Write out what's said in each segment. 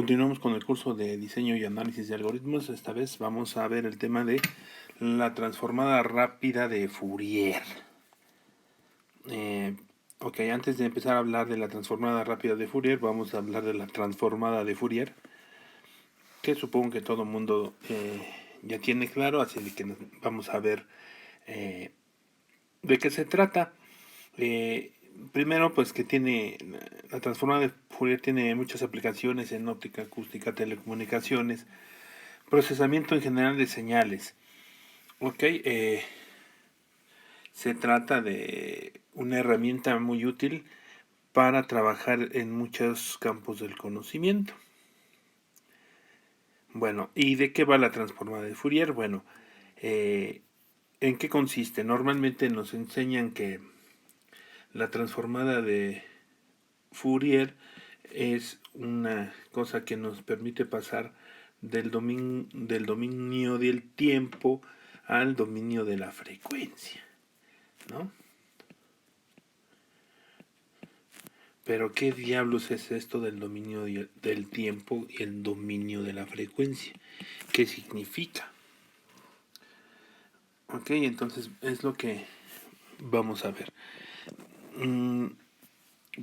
Continuamos con el curso de diseño y análisis de algoritmos. Esta vez vamos a ver el tema de la transformada rápida de Fourier. Ok, antes de empezar a hablar de la transformada rápida de Fourier, vamos a hablar de la transformada de Fourier, que supongo que todo el mundo ya tiene claro, así que vamos a ver de qué se trata. Primero, pues que tiene la transformada de Fourier tiene muchas aplicaciones en óptica, acústica, telecomunicaciones, procesamiento en general de señales. Ok, se trata de una herramienta muy útil para trabajar en muchos campos del conocimiento. Bueno, ¿y de qué va la transformada de Fourier? Bueno, ¿en qué consiste? Normalmente nos enseñan que la transformada de Fourier es una cosa que nos permite pasar del dominio del tiempo al dominio de la frecuencia, ¿no? Pero ¿qué diablos es esto del dominio del tiempo y el dominio de la frecuencia? ¿Qué significa? Ok, entonces es lo que vamos a ver.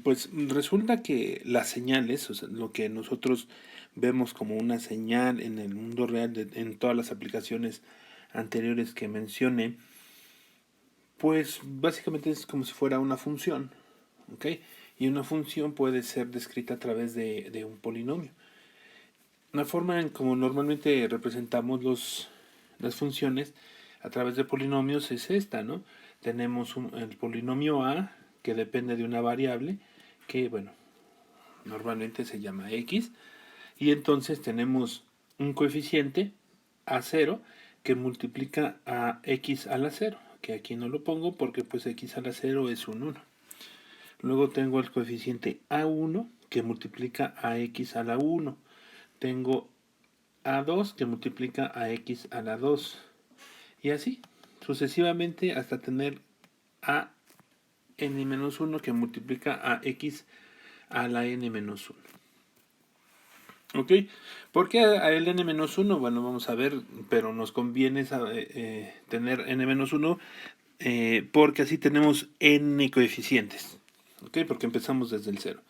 Pues resulta que las señales, o sea, lo que nosotros vemos como una señal en el mundo real, en todas las aplicaciones anteriores que mencioné, pues básicamente es como si fuera una función, ¿ok? Y una función puede ser descrita a través de un polinomio. La forma en como normalmente representamos las funciones a través de polinomios es esta, ¿no? Tenemos el polinomio A, que depende de una variable, que, bueno, normalmente se llama x, y entonces tenemos un coeficiente a0 que multiplica a x a la 0, que aquí no lo pongo porque pues x a la 0 es un 1. Luego tengo el coeficiente a1 que multiplica a x a la 1. Tengo a2 que multiplica a x a la 2. Y así, sucesivamente hasta tener a n-1 que multiplica a x a la n-1. ¿Ok? ¿Por qué a el n-1? Bueno, vamos a ver, pero nos conviene tener n-1 porque así tenemos n coeficientes. ¿Ok? Porque empezamos desde el 0.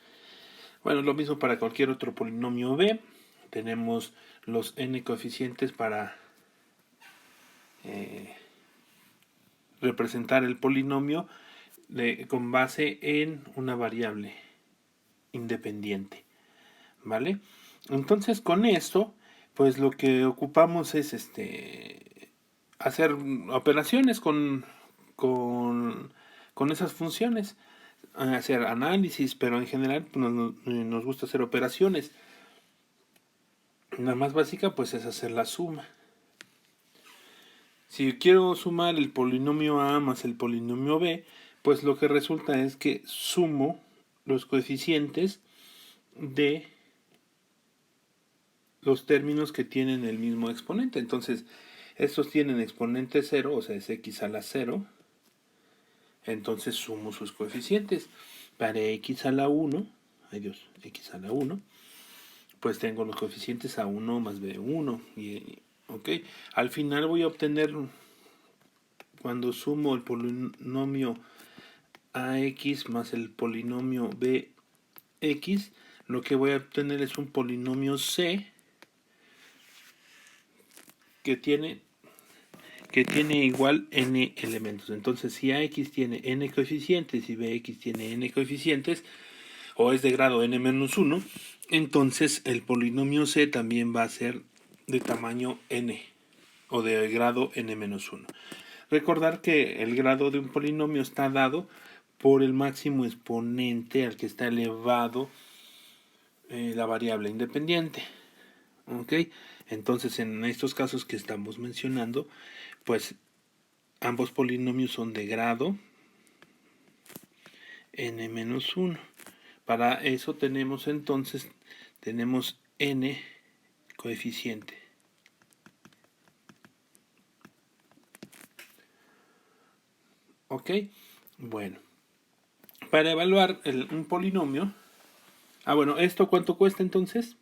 Bueno, lo mismo para cualquier otro polinomio b. Tenemos los n coeficientes para representar el polinomio con base en una variable independiente. ¿Vale? Entonces con esto, pues lo que ocupamos es hacer operaciones con esas funciones, hacer análisis, pero en general pues, nos gusta hacer operaciones. La más básica pues es hacer la suma. Si quiero sumar el polinomio A más el polinomio B, pues lo que resulta es que sumo los coeficientes de los términos que tienen el mismo exponente. Entonces, estos tienen exponente 0, o sea, es x a la 0. Entonces sumo sus coeficientes. Para x a la 1, ay Dios, x a la 1, pues tengo los coeficientes a1 más b1. Ok, al final voy a obtener, cuando sumo el polinomio ax más el polinomio bx, lo que voy a obtener es un polinomio c que tiene igual n elementos. Entonces, si ax tiene n coeficientes y bx tiene n coeficientes, o es de grado n-1, entonces el polinomio c también va a ser de tamaño n, o de grado n-1. Recordar que el grado de un polinomio está dado por el máximo exponente al que está elevado la variable independiente. ¿Ok? Entonces, en estos casos que estamos mencionando, pues ambos polinomios son de grado n-1. Para eso tenemos entonces, tenemos n coeficiente. ¿Ok? Bueno, para evaluar un polinomio, bueno, ¿esto cuánto cuesta entonces?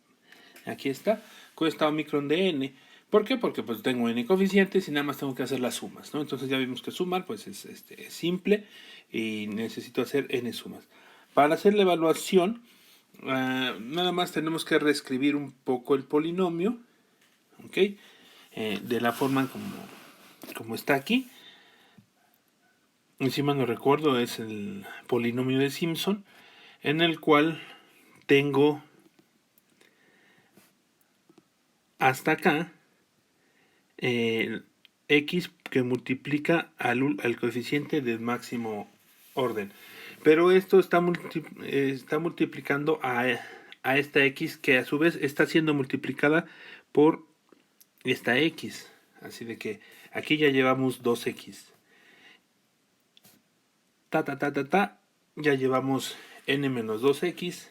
Aquí está, cuesta omicron de n. ¿Por qué? Porque pues tengo n coeficientes y nada más tengo que hacer las sumas, ¿no? Entonces ya vimos que sumar pues es simple y necesito hacer n sumas. Para hacer la evaluación, nada más tenemos que reescribir un poco el polinomio, ¿ok? De la forma como está aquí. Encima no recuerdo, es el polinomio de Simpson, en el cual tengo hasta acá x que multiplica al coeficiente del máximo orden. Pero esto está multiplicando a esta x que a su vez está siendo multiplicada por esta x. Así de que aquí ya llevamos 2x. Ya llevamos n menos 2x.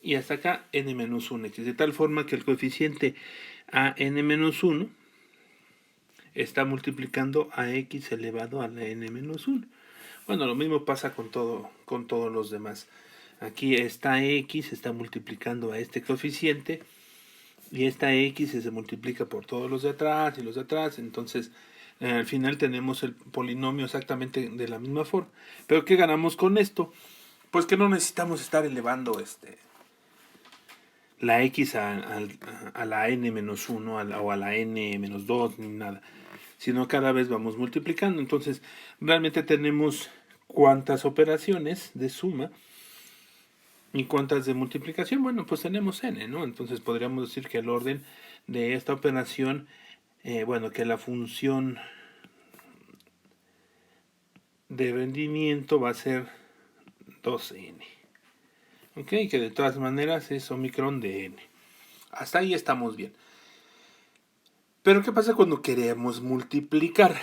Y hasta acá n menos 1x. De tal forma que el coeficiente a n menos 1 está multiplicando a x elevado a la n menos 1. Bueno, lo mismo pasa con todos los demás. Aquí esta x está multiplicando a este coeficiente y esta x se multiplica por todos los de atrás y los de atrás. Entonces, al final tenemos el polinomio exactamente de la misma forma. ¿Pero qué ganamos con esto? Pues que no necesitamos estar elevando la x a la n-1 o a la n-2 ni nada, sino cada vez vamos multiplicando. Entonces realmente tenemos cuántas operaciones de suma y cuántas de multiplicación. Bueno, pues tenemos n, ¿no? Entonces podríamos decir que el orden de esta operación, que la función de rendimiento va a ser 2n. Ok, que de todas maneras es omicron de n. Hasta ahí estamos bien. Pero ¿qué pasa cuando queremos multiplicar?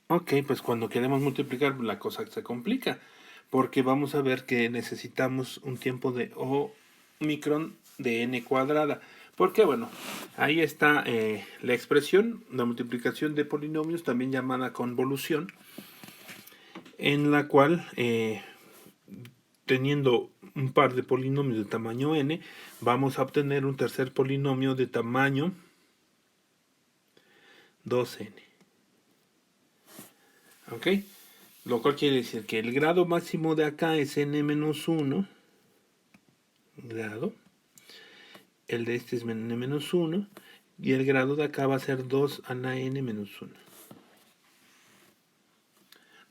Ok, pues cuando queremos multiplicar la cosa se complica. Porque vamos a ver que necesitamos un tiempo de omicron de n cuadrada. Porque bueno, ahí está la expresión, la multiplicación de polinomios, también llamada convolución, en la cual teniendo un par de polinomios de tamaño n, vamos a obtener un tercer polinomio de tamaño 2n. ¿Ok? Lo cual quiere decir que el grado máximo de acá es n-1 grado. El de este es n-1 y el grado de acá va a ser 2 a la n-1.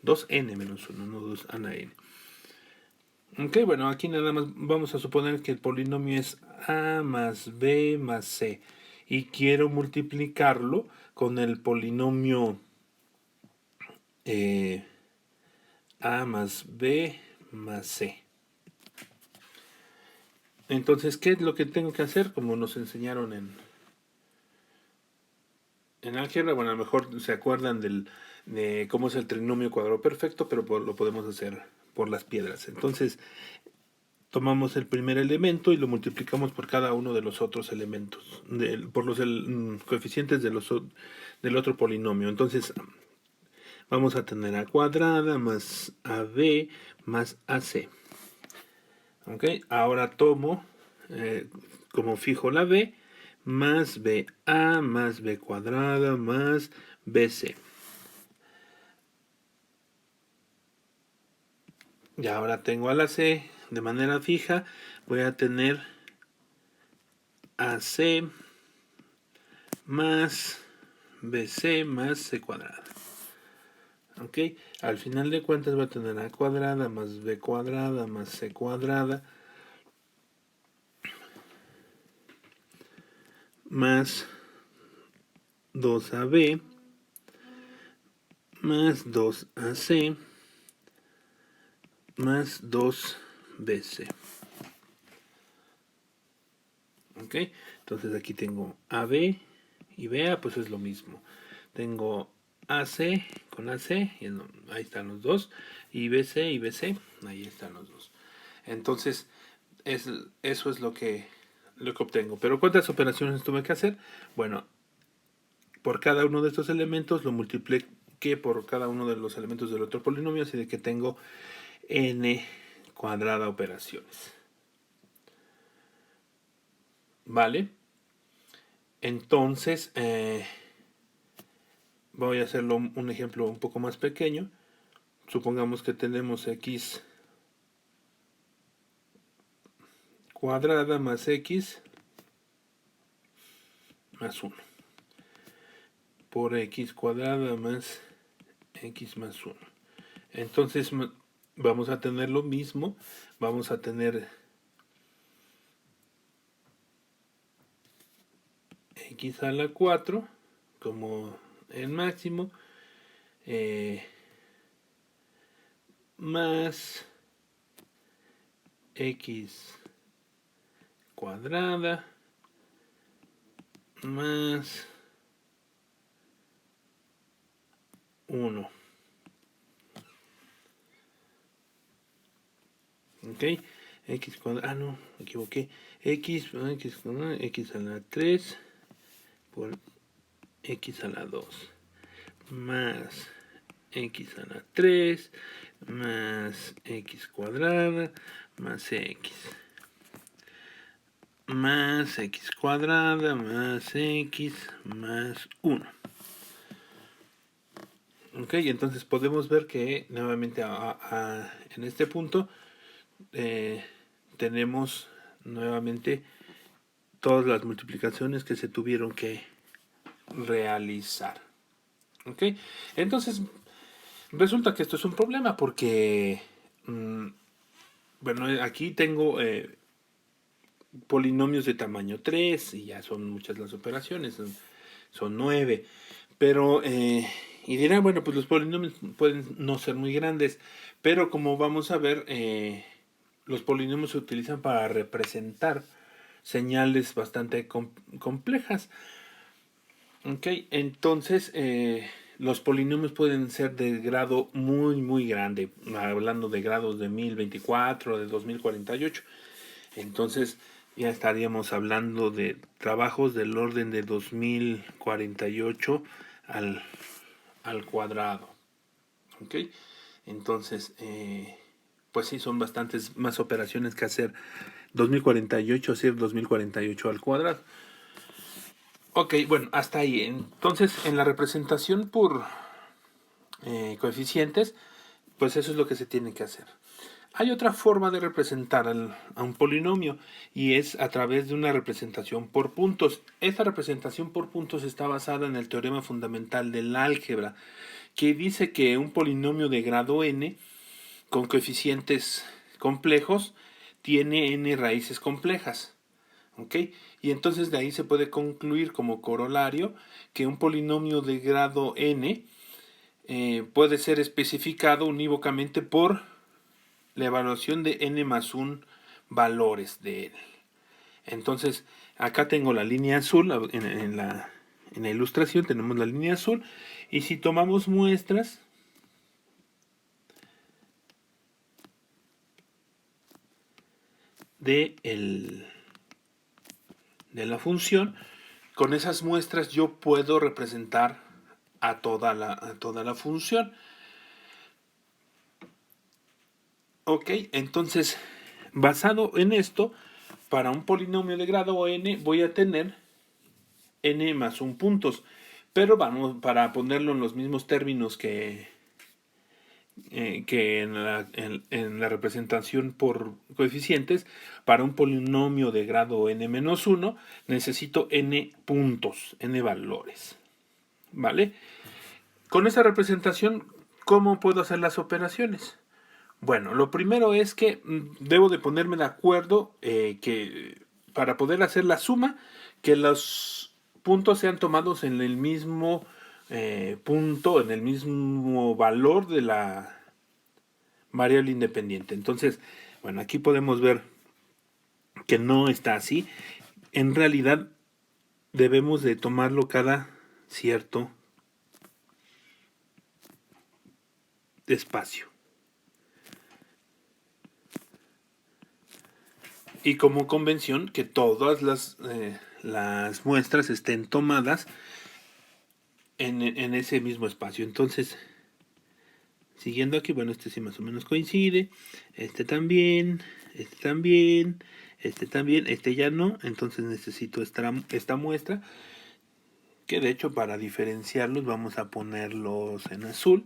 2n-1, no 2 a la n. Ok, bueno, aquí nada más vamos a suponer que el polinomio es a más b más c. Y quiero multiplicarlo con el polinomio a más b más c. Entonces, ¿qué es lo que tengo que hacer? Como nos enseñaron en álgebra, bueno, a lo mejor se acuerdan de cómo es el trinomio cuadrado perfecto, pero lo podemos hacer por las piedras. Entonces, tomamos el primer elemento y lo multiplicamos por cada uno de los otros elementos, por los coeficientes del otro polinomio. Entonces, vamos a tener a cuadrada más ab más ac. ¿Ok? Ahora tomo como fijo la b, más ba más b cuadrada más bc. Y ahora tengo a la c de manera fija, voy a tener ac más bc más c cuadrada. ¿Ok? Al final de cuentas va a tener a cuadrada más b cuadrada más c cuadrada más 2ab más 2ac más 2bc. ¿Ok? Entonces aquí tengo AB y BA, pues es lo mismo. Tengo AC con AC, y ahí están los dos. Y BC y BC, ahí están los dos. Entonces, eso es lo que obtengo. Pero ¿cuántas operaciones tuve que hacer? Bueno, por cada uno de estos elementos lo multipliqué por cada uno de los elementos del otro polinomio, así de que tengo n cuadrada operaciones. ¿Vale? Entonces, voy a hacerlo un ejemplo un poco más pequeño. Supongamos que tenemos x cuadrada más x más 1 por x cuadrada más x más 1. Entonces vamos a tener lo mismo. Vamos a tener x a la 4 como el máximo, más x cuadrada más 1. Ok, x cuadrada, no, me equivoqué, x a la 3 por x a la 2 más x a la 3 más x cuadrada más x cuadrada más x más 1. Ok, entonces podemos ver que nuevamente en este punto tenemos nuevamente todas las multiplicaciones que se tuvieron que realizar. Ok, entonces resulta que esto es un problema porque bueno, aquí tengo polinomios de tamaño 3 y ya son muchas las operaciones, son 9, pero y dirán, bueno, pues los polinomios pueden no ser muy grandes, pero como vamos a ver, los polinomios se utilizan para representar señales bastante complejas. Ok, entonces los polinomios pueden ser de grado muy grande, hablando de grados de 1024, de 2048. Entonces ya estaríamos hablando de trabajos del orden de 2048 al cuadrado. ¿Ok? Entonces, pues sí, son bastantes más operaciones que hacer 2048, hacer 2048 al cuadrado. Ok, bueno, hasta ahí. Entonces, en la representación por coeficientes, pues eso es lo que se tiene que hacer. Hay otra forma de representar a un polinomio y es a través de una representación por puntos. Esta representación por puntos está basada en el teorema fundamental del álgebra, que dice que un polinomio de grado n con coeficientes complejos tiene n raíces complejas. ¿Ok? Y entonces de ahí se puede concluir como corolario que un polinomio de grado n puede ser especificado unívocamente por la evaluación de n más 1 valores de él. Entonces, acá tengo la línea azul, en la ilustración tenemos la línea azul, y si tomamos muestras de la función, con esas muestras yo puedo representar a toda la función. Ok, entonces, basado en esto, para un polinomio de grado n voy a tener n más 1 puntos. Pero vamos, para ponerlo en los mismos términos que en la representación por coeficientes, para un polinomio de grado n menos 1, necesito n puntos, n valores. ¿Vale? Con esa representación, ¿cómo puedo hacer las operaciones? Bueno, lo primero es que debo de ponerme de acuerdo que para poder hacer la suma, que los puntos sean tomados en el mismo punto, en el mismo valor de la variable independiente. Entonces, bueno, aquí podemos ver que no está así. En realidad, debemos de tomarlo cada cierto espacio. Y como convención, que todas las muestras estén tomadas en ese mismo espacio. Entonces, Siguiendo aquí, bueno, este sí más o menos coincide. Este también, este también, este también, este ya no. Entonces necesito esta muestra, que de hecho para diferenciarlos vamos a ponerlos en azul.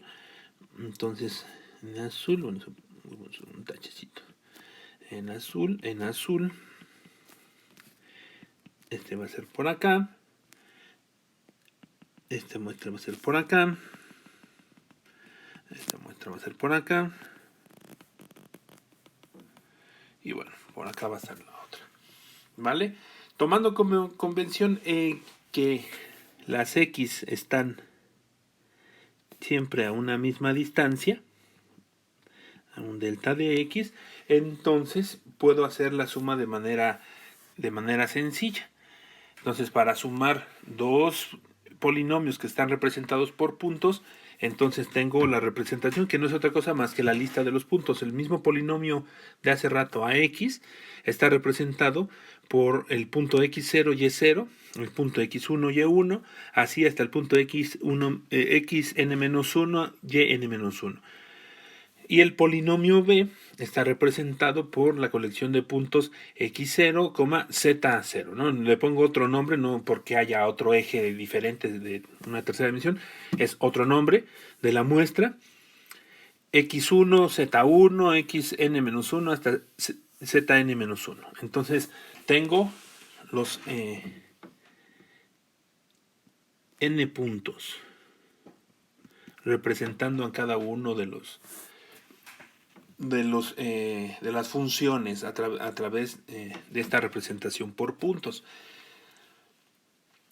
Entonces, en azul, bueno, un tachecito. En azul, en azul. Este va a ser por acá. Esta muestra va a ser por acá. Esta muestra va a ser por acá. Y bueno, por acá va a estar la otra. ¿Vale? Tomando como convención que las X están siempre a una misma distancia, a un delta de X, entonces puedo hacer la suma de manera sencilla. Entonces, para sumar dos polinomios que están representados por puntos, entonces tengo la representación, que no es otra cosa más que la lista de los puntos. El mismo polinomio de hace rato, AX, está representado por el punto x0, y0, el punto x1, y1, así hasta el punto xn-1, yn-1. Y el polinomio b está representado por la colección de puntos x0, z0, ¿no? Le pongo otro nombre, no porque haya otro eje diferente de una tercera dimensión, es otro nombre de la muestra, x1, z1, xn-1 hasta zn-1. Entonces tengo los n puntos representando a cada uno de las funciones a través de esta representación por puntos.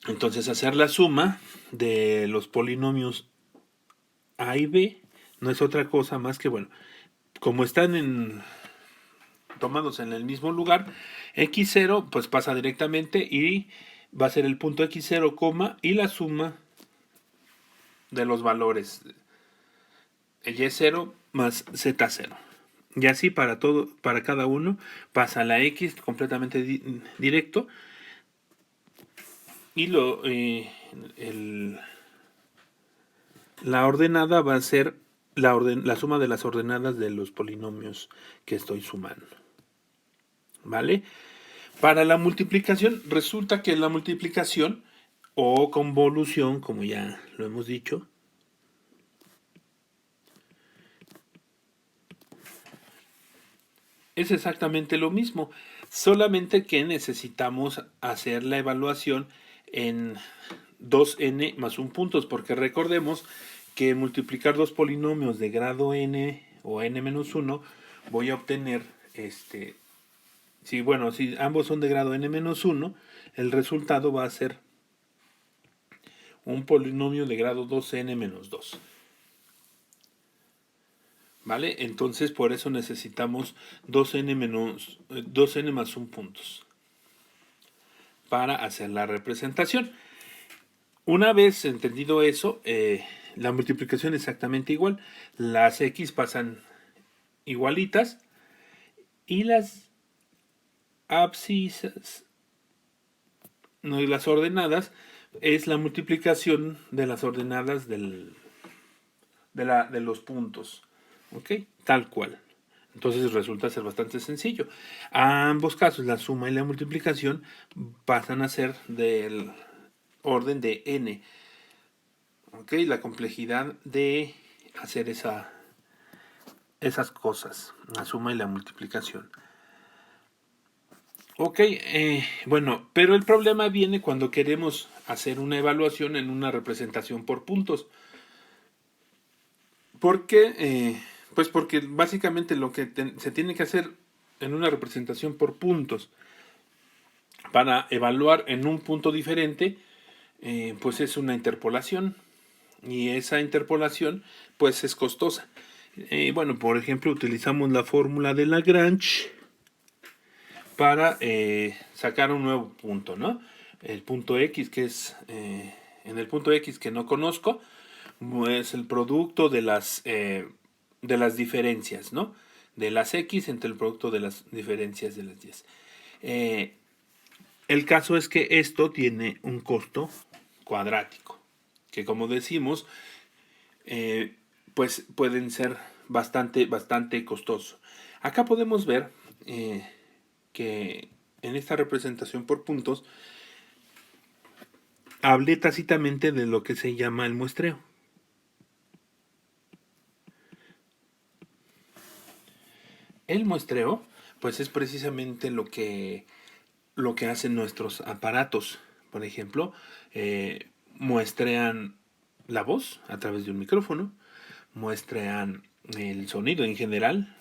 Entonces, hacer la suma de los polinomios a y b no es otra cosa más que, bueno, como están tomados en el mismo lugar, x0 pues pasa directamente y va a ser el punto x0, y la suma de los valores y0 más z0. Y así para cada uno pasa la x completamente directo, y la ordenada va a ser la suma de las ordenadas de los polinomios que estoy sumando. ¿Vale? Para la multiplicación, resulta que la multiplicación o convolución, como ya lo hemos dicho, es exactamente lo mismo, solamente que necesitamos hacer la evaluación en 2n más 1 puntos, porque recordemos que multiplicar dos polinomios de grado n o n-1 voy a obtener si ambos son de grado n-1, el resultado va a ser un polinomio de grado 2n-2. ¿Vale? Entonces por eso necesitamos 2n más 1 puntos para hacer la representación. Una vez entendido eso, la multiplicación es exactamente igual. Las x pasan igualitas y las abscisas, no, las ordenadas, es la multiplicación de las ordenadas de los puntos. ¿Ok? Tal cual. Entonces resulta ser bastante sencillo. A ambos casos, la suma y la multiplicación pasan a ser del orden de n. ¿Ok? La complejidad de hacer esas cosas, la suma y la multiplicación. Ok, bueno, pero el problema viene cuando queremos hacer una evaluación en una representación por puntos. ¿Por qué? Pues porque básicamente lo que se tiene que hacer en una representación por puntos para evaluar en un punto diferente, pues es una interpolación. Y esa interpolación pues es costosa. Bueno, por ejemplo, utilizamos la fórmula de Lagrange para sacar un nuevo punto, ¿no? El punto X, que es en el punto X que no conozco, es el producto de las diferencias, ¿no? De las X entre el producto de las diferencias de las 10. El caso es que esto tiene un costo cuadrático, que como decimos, pues pueden ser bastante costosos. Acá podemos ver que en esta representación por puntos hablé tácitamente de lo que se llama el muestreo. El muestreo, pues es precisamente lo que hacen nuestros aparatos. Por ejemplo, muestrean la voz a través de un micrófono, muestrean el sonido en general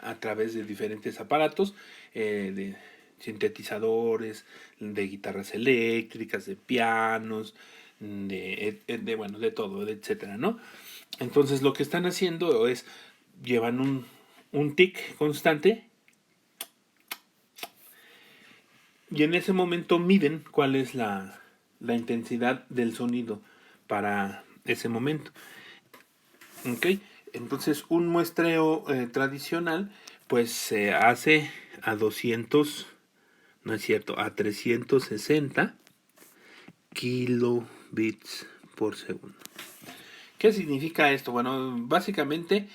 a través de diferentes aparatos, de sintetizadores, de guitarras eléctricas, de pianos, bueno, de todo, etcétera, ¿no? Entonces lo que están haciendo es llevan un tic constante y en ese momento miden cuál es la intensidad del sonido para ese momento. ¿Ok? Entonces un muestreo tradicional pues se hace a 200, no es cierto, a 360 kilobits por segundo. ¿Qué significa esto? Bueno, básicamente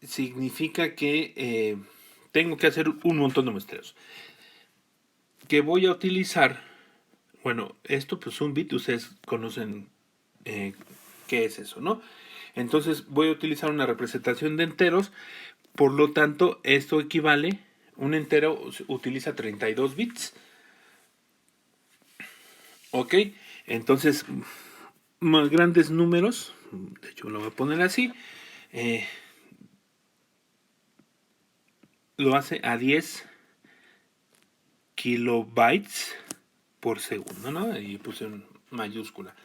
significa que tengo que hacer un montón de muestreos. Que voy a utilizar, bueno, esto pues un bit, ustedes conocen qué es eso, ¿no? Entonces voy a utilizar una representación de enteros, por lo tanto esto equivale, un entero utiliza 32 bits, ¿ok? Entonces, más grandes números, de hecho lo voy a poner así, lo hace a 10 kilobytes por segundo, ¿no? Y puse en mayúscula.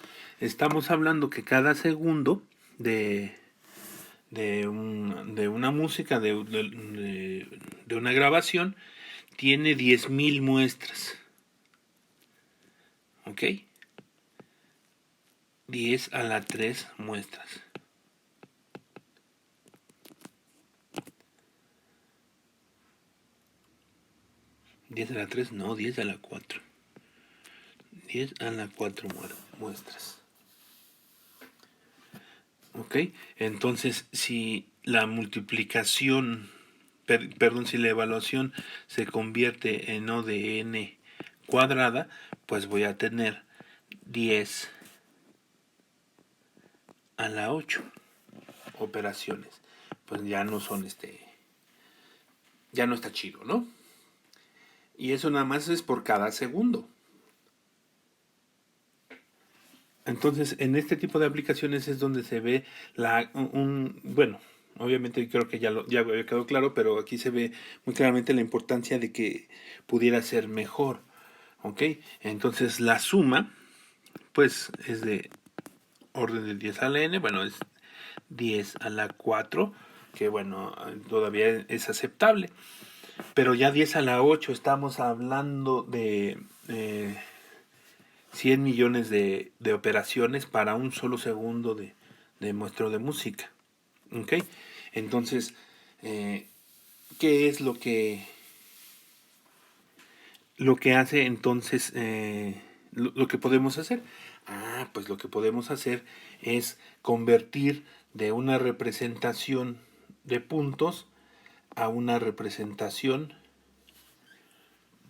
Estamos hablando que cada segundo de una música, de una grabación, tiene 10.000 muestras. ¿Ok? 10 a la 3 muestras. ¿10 a la 3? No, 10 a la 4. 10 a la 4 muestras. ¿Ok? Entonces, si la multiplicación, perdón, si la evaluación se convierte en O de n cuadrada, pues voy a tener 10 a la 8 operaciones. Pues ya no son ya no está chido, ¿no? Y eso nada más es por cada segundo. Entonces, en este tipo de aplicaciones es donde se ve bueno, obviamente creo que ya había quedado claro, pero aquí se ve muy claramente la importancia de que pudiera ser mejor, ¿ok? Entonces, la suma, pues, es de orden de 10 a la n, bueno, es 10 a la 4, que bueno, todavía es aceptable, pero ya 10 a la 8 estamos hablando de 100 millones de operaciones para un solo segundo de muestreo de música. ¿Ok? Entonces, ¿qué es lo que hace entonces, lo que podemos hacer? Ah, pues lo que podemos hacer es convertir de una representación de puntos a una representación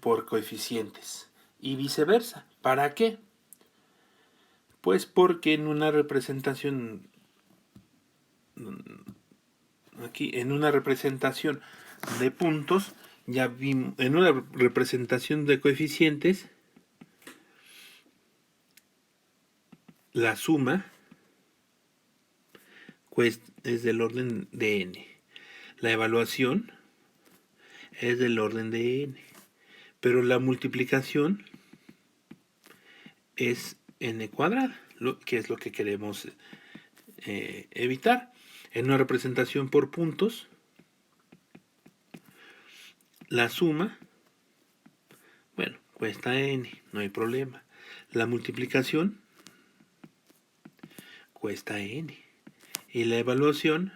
por coeficientes y viceversa. ¿Para qué? Pues porque en una representación, aquí, en una representación de puntos, ya vimos, en una representación de coeficientes, la suma es del orden de n. La evaluación es del orden de n. Pero la multiplicación es n cuadrada, que es lo que queremos evitar. En una representación por puntos, la suma, bueno, cuesta n, no hay problema. La multiplicación cuesta n. Y la evaluación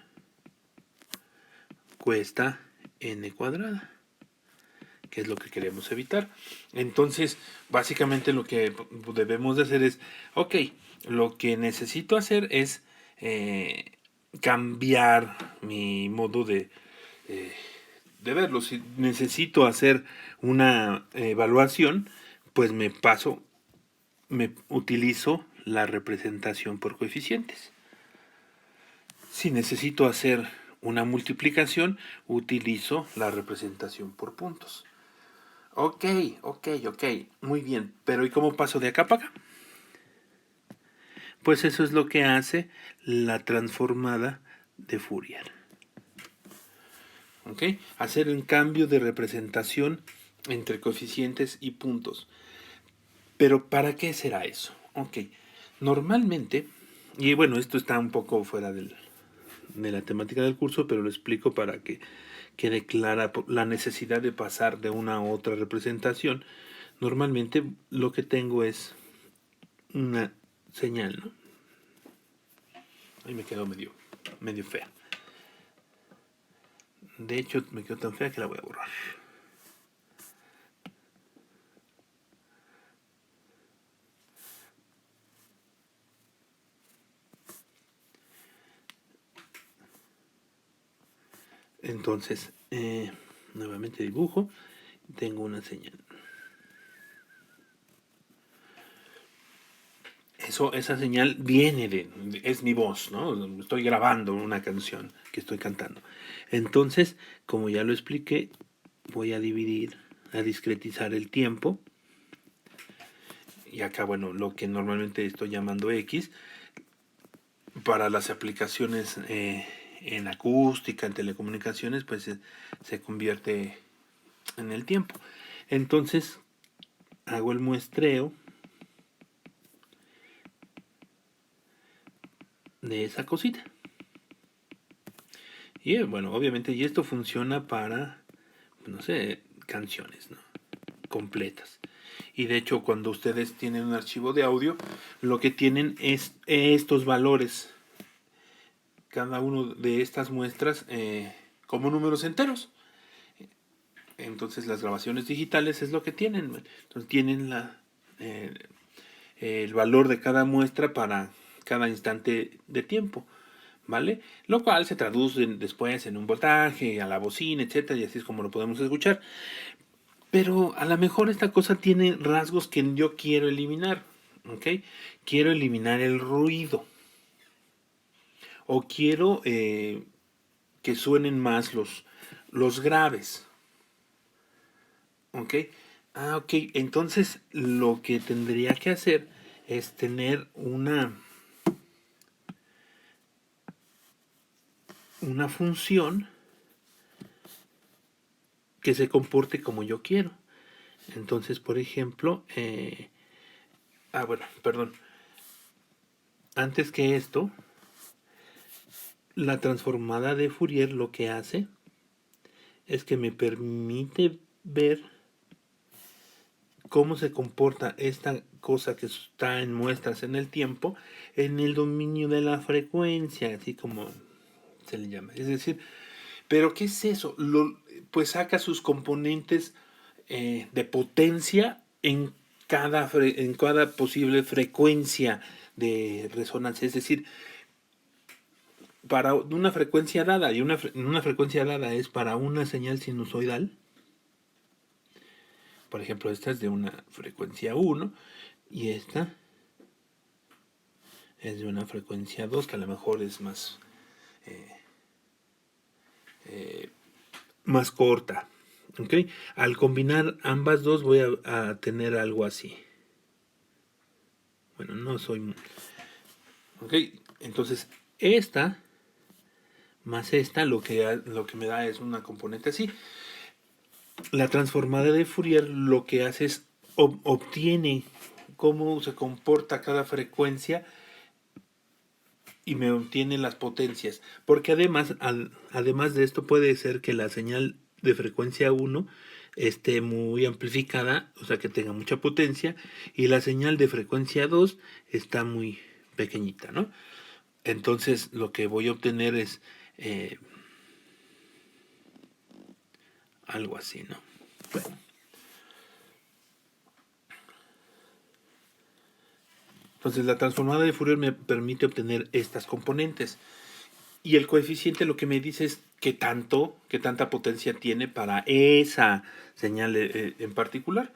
cuesta n cuadrada, que es lo que queremos evitar. Entonces, básicamente lo que debemos de hacer es, ok, lo que necesito hacer es cambiar mi modo de verlo. Si necesito hacer una evaluación, pues me utilizo la representación por coeficientes. Si necesito hacer una multiplicación, utilizo la representación por puntos. Ok, ok. Muy bien. Pero ¿y cómo paso de acá para acá? Pues eso es lo que hace la transformada de Fourier. ¿Ok? Hacer un cambio de representación entre coeficientes y puntos. Pero ¿para qué será eso? Ok. Normalmente, y bueno, esto está un poco fuera de la temática del curso, pero lo explico para que quede clara la necesidad de pasar de una a otra representación. Normalmente lo que tengo es una señal, ¿no? Ahí me quedó medio fea. De hecho, me quedó tan fea que la voy a borrar. Entonces, nuevamente dibujo. Tengo una señal. Esa señal viene es mi voz, ¿no? Estoy grabando una canción que estoy cantando. Entonces, como ya lo expliqué, voy a discretizar el tiempo. Y acá, bueno, lo que normalmente estoy llamando X, para las aplicaciones en acústica, en telecomunicaciones, pues se convierte en el tiempo. Entonces, hago el muestreo de esa cosita. Y bueno, obviamente, y esto funciona para, no sé, canciones, ¿no? Completas. Y de hecho, cuando ustedes tienen un archivo de audio, lo que tienen es estos valores, cada uno de estas muestras como números enteros. Entonces las grabaciones digitales es lo que tienen. Entonces tienen eh, el valor de cada muestra para cada instante de tiempo. ¿Vale? Lo cual se traduce después en un voltaje, a la bocina, etcétera, y así es como lo podemos escuchar. Pero a lo mejor esta cosa tiene rasgos que yo quiero eliminar. ¿Ok? Quiero eliminar el ruido. O quiero que suenen más los graves. ¿Ok? Ah, ok. Entonces lo que tendría que hacer es tener una función que se comporte como yo quiero. Entonces, por ejemplo, bueno, perdón. Antes que esto, la transformada de Fourier lo que hace es que me permite ver cómo se comporta esta cosa que está en muestras en el tiempo en el dominio de la frecuencia, así como se le llama. Es decir, ¿pero qué es eso? Pues saca sus componentes de potencia en cada posible frecuencia de resonancia. Es decir, para una frecuencia dada, y una frecuencia dada es para una señal sinusoidal. Por ejemplo, esta es de una frecuencia 1 y esta es de una frecuencia 2, que a lo mejor es más corta. ¿Okay? Al combinar ambas dos voy a tener algo así. Bueno, no soy... ¿Ok? Entonces, esta más esta lo que me da es una componente así. La transformada de Fourier lo que hace es obtiene cómo se comporta cada frecuencia y me obtiene las potencias. Porque además de esto puede ser que la señal de frecuencia 1 esté muy amplificada, o sea que tenga mucha potencia, y la señal de frecuencia 2 está muy pequeñita, ¿no? Entonces lo que voy a obtener es algo así, ¿no? Bueno. Entonces la transformada de Fourier me permite obtener estas componentes. Y el coeficiente lo que me dice es qué tanta potencia tiene para esa señal en particular.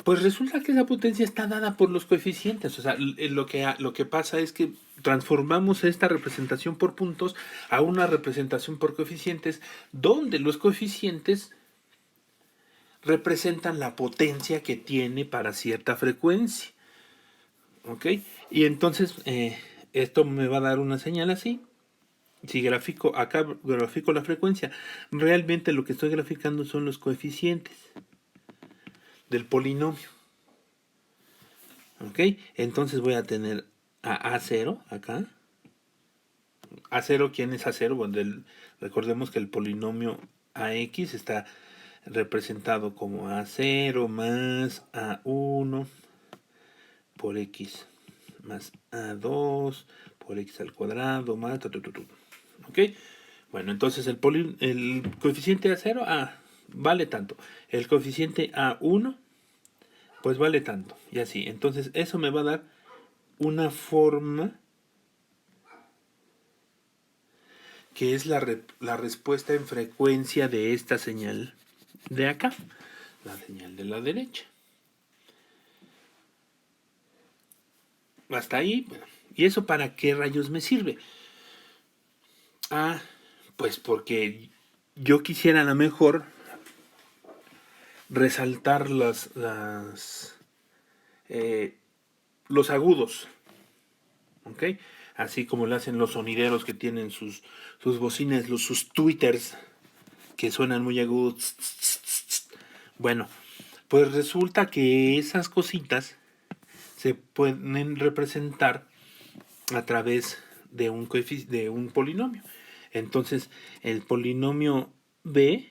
Pues resulta que esa potencia está dada por los coeficientes. O sea, lo que pasa es que transformamos esta representación por puntos a una representación por coeficientes, donde los coeficientes representan la potencia que tiene para cierta frecuencia. ¿Ok? Y entonces esto me va a dar una señal así. Si grafico, acá grafico la frecuencia, realmente lo que estoy graficando son los coeficientes del polinomio. ¿Ok? Entonces voy a tener a A0 acá. A0, ¿quién es A0? Bueno, recordemos que el polinomio AX está representado como A0 más A1 por X más A2 por X al cuadrado más... ¿Ok? Bueno, entonces el coeficiente A0 vale tanto. El coeficiente A1 pues vale tanto. Y así. Entonces eso me va a dar una forma que es la respuesta en frecuencia de esta señal de acá. La señal de la derecha. Hasta ahí. Bueno, ¿y eso para qué rayos me sirve? Pues porque yo quisiera a lo mejor resaltar los agudos, ¿ok? Así como lo hacen los sonideros que tienen sus bocinas, sus tweeters, que suenan muy agudos. Bueno, pues resulta que esas cositas se pueden representar a través de un polinomio. Entonces, el polinomio b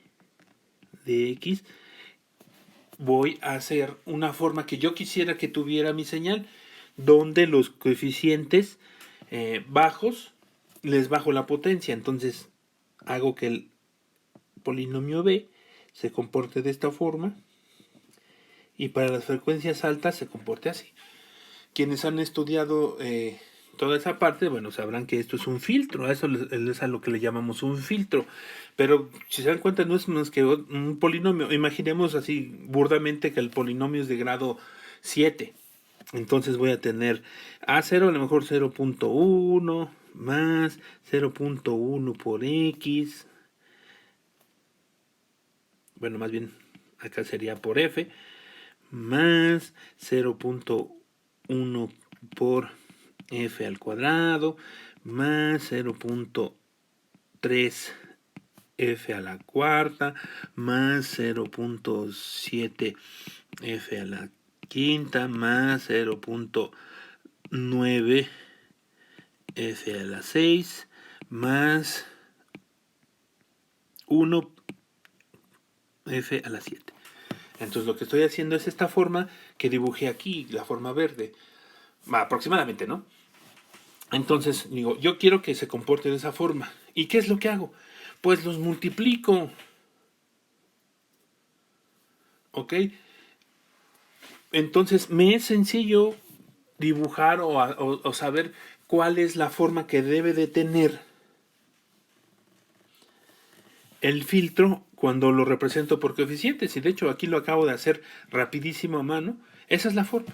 de x, voy a hacer una forma que yo quisiera que tuviera mi señal, donde los coeficientes bajos les bajo la potencia. Entonces, hago que el polinomio b se comporte de esta forma y para las frecuencias altas se comporte así. Quienes han estudiado toda esa parte, bueno, sabrán que esto es un filtro, a eso es a lo que le llamamos un filtro. Pero si se dan cuenta, no es más que un polinomio. Imaginemos así burdamente que el polinomio es de grado 7. Entonces voy a tener A0 a lo mejor 0.1 más 0.1 por X. Bueno, más bien acá sería por F más 0.1 por F al cuadrado más 0.3 F a la cuarta más 0.7 F a la quinta más 0.9 F a la 6 más 1 F a la 7. Entonces lo que estoy haciendo es esta forma que dibujé aquí, la forma verde, aproximadamente, ¿no? Entonces digo, yo quiero que se comporte de esa forma. ¿Y qué es lo que hago? Pues los multiplico. ¿Ok? Entonces me es sencillo dibujar o saber cuál es la forma que debe de tener el filtro cuando lo represento por coeficientes. Y de hecho aquí lo acabo de hacer rapidísimo a mano. Esa es la forma.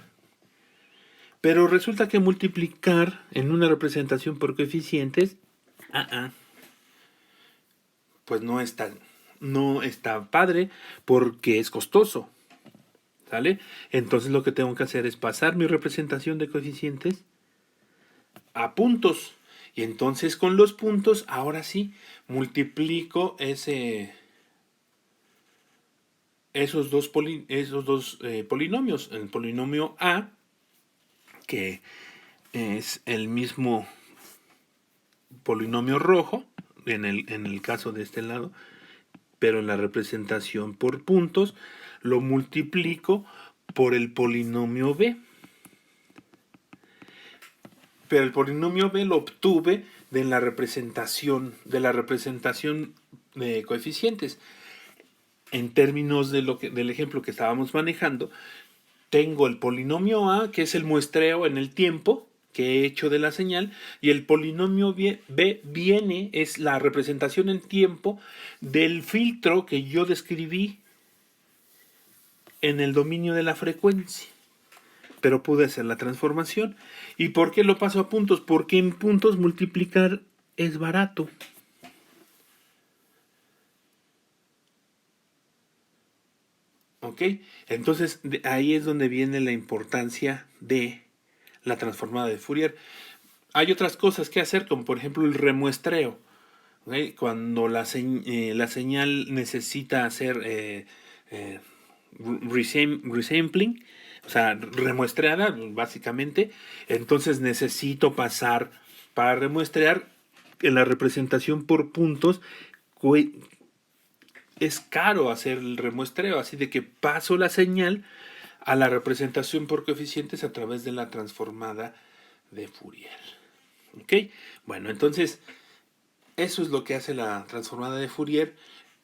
Pero resulta que multiplicar en una representación por coeficientes, pues no está padre porque es costoso. ¿Sale? Entonces lo que tengo que hacer es pasar mi representación de coeficientes a puntos. Y entonces con los puntos, ahora sí, multiplico esos dos polinomios. El polinomio A, que es el mismo polinomio rojo, en el caso de este lado, pero en la representación por puntos, lo multiplico por el polinomio B. Pero el polinomio B lo obtuve de la representación de coeficientes. En términos del ejemplo que estábamos manejando, tengo el polinomio A, que es el muestreo en el tiempo, que he hecho de la señal, y el polinomio B viene, es la representación en tiempo del filtro que yo describí en el dominio de la frecuencia. Pero pude hacer la transformación. ¿Y por qué lo paso a puntos? Porque en puntos multiplicar es barato. ¿Ok? Entonces ahí es donde viene la importancia de la transformada de Fourier. Hay otras cosas que hacer, como por ejemplo el remuestreo. ¿Okay? Cuando la señal necesita hacer resampling, o sea, remuestreada, básicamente, entonces necesito pasar para remuestrear en la representación por puntos. Es caro hacer el remuestreo, así de que paso la señal a la representación por coeficientes a través de la transformada de Fourier. ¿Ok? Bueno, entonces eso es lo que hace la transformada de Fourier,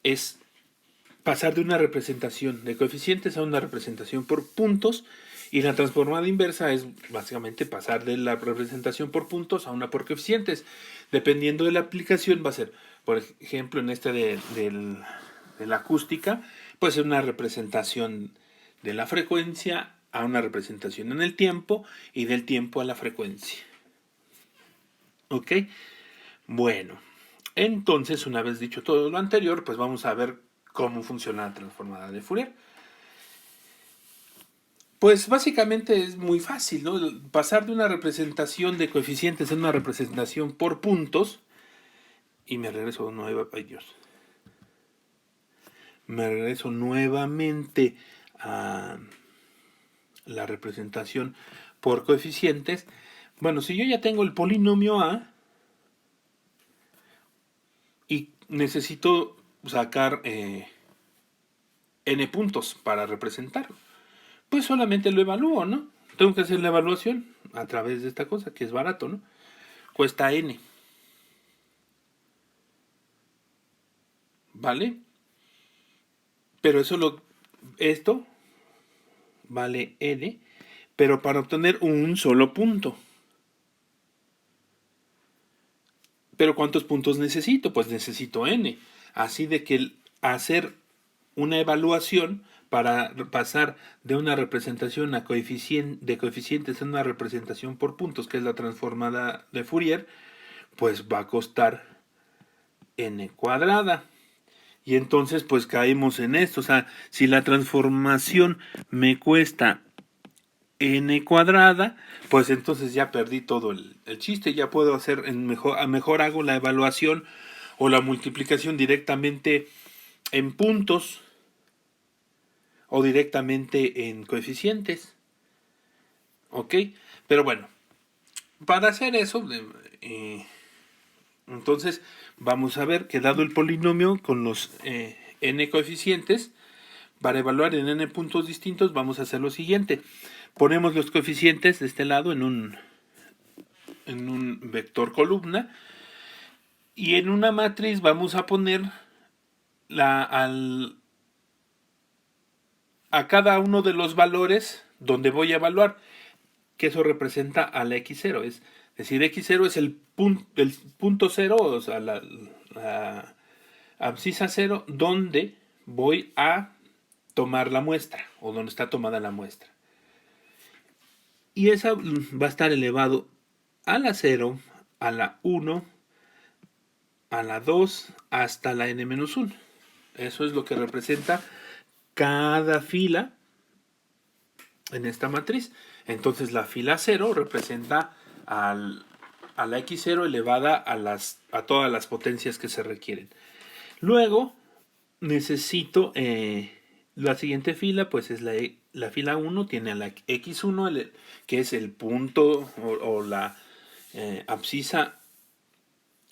es pasar de una representación de coeficientes a una representación por puntos, y la transformada inversa es básicamente pasar de la representación por puntos a una por coeficientes. Dependiendo de la aplicación va a ser, por ejemplo, en este de la acústica, puede ser una representación de la frecuencia a una representación en el tiempo, y del tiempo a la frecuencia. ¿Ok? Bueno, entonces una vez dicho todo lo anterior, pues vamos a ver cómo funciona la transformada de Fourier. Pues básicamente es muy fácil, ¿no? Pasar de una representación de coeficientes a una representación por puntos, y me regreso nuevamente a la representación por coeficientes. Bueno, si yo ya tengo el polinomio A y necesito sacar n puntos para representarlo, pues solamente lo evalúo, ¿no? Tengo que hacer la evaluación a través de esta cosa, que es barato, ¿no? Cuesta n. ¿Vale? Pero esto vale n, pero para obtener un solo punto. ¿Pero cuántos puntos necesito? Pues necesito n. Así de que hacer una evaluación para pasar de una representación de coeficientes a una representación por puntos, que es la transformada de Fourier, pues va a costar n cuadrada. Y entonces pues caemos en esto. O sea, si la transformación me cuesta n cuadrada, pues entonces ya perdí todo el chiste. Ya puedo hacer, mejor hago la evaluación o la multiplicación directamente en puntos o directamente en coeficientes. ¿Ok? Pero bueno, para hacer eso, entonces vamos a ver que dado el polinomio con los n coeficientes, para evaluar en n puntos distintos vamos a hacer lo siguiente. Ponemos los coeficientes de este lado en un vector columna, y en una matriz vamos a poner a cada uno de los valores donde voy a evaluar, que eso representa a la x0. Es decir, x0 es el punto 0, o sea, la abscisa 0, donde voy a tomar la muestra, o donde está tomada la muestra. Y esa va a estar elevado a la 0, a la 1, a la 2, hasta la n-1. Eso es lo que representa cada fila en esta matriz. Entonces la fila 0 representa a la x0 elevada a todas las potencias que se requieren. Luego necesito la siguiente fila, pues es la fila 1, tiene a la x1, que es el punto o la abscisa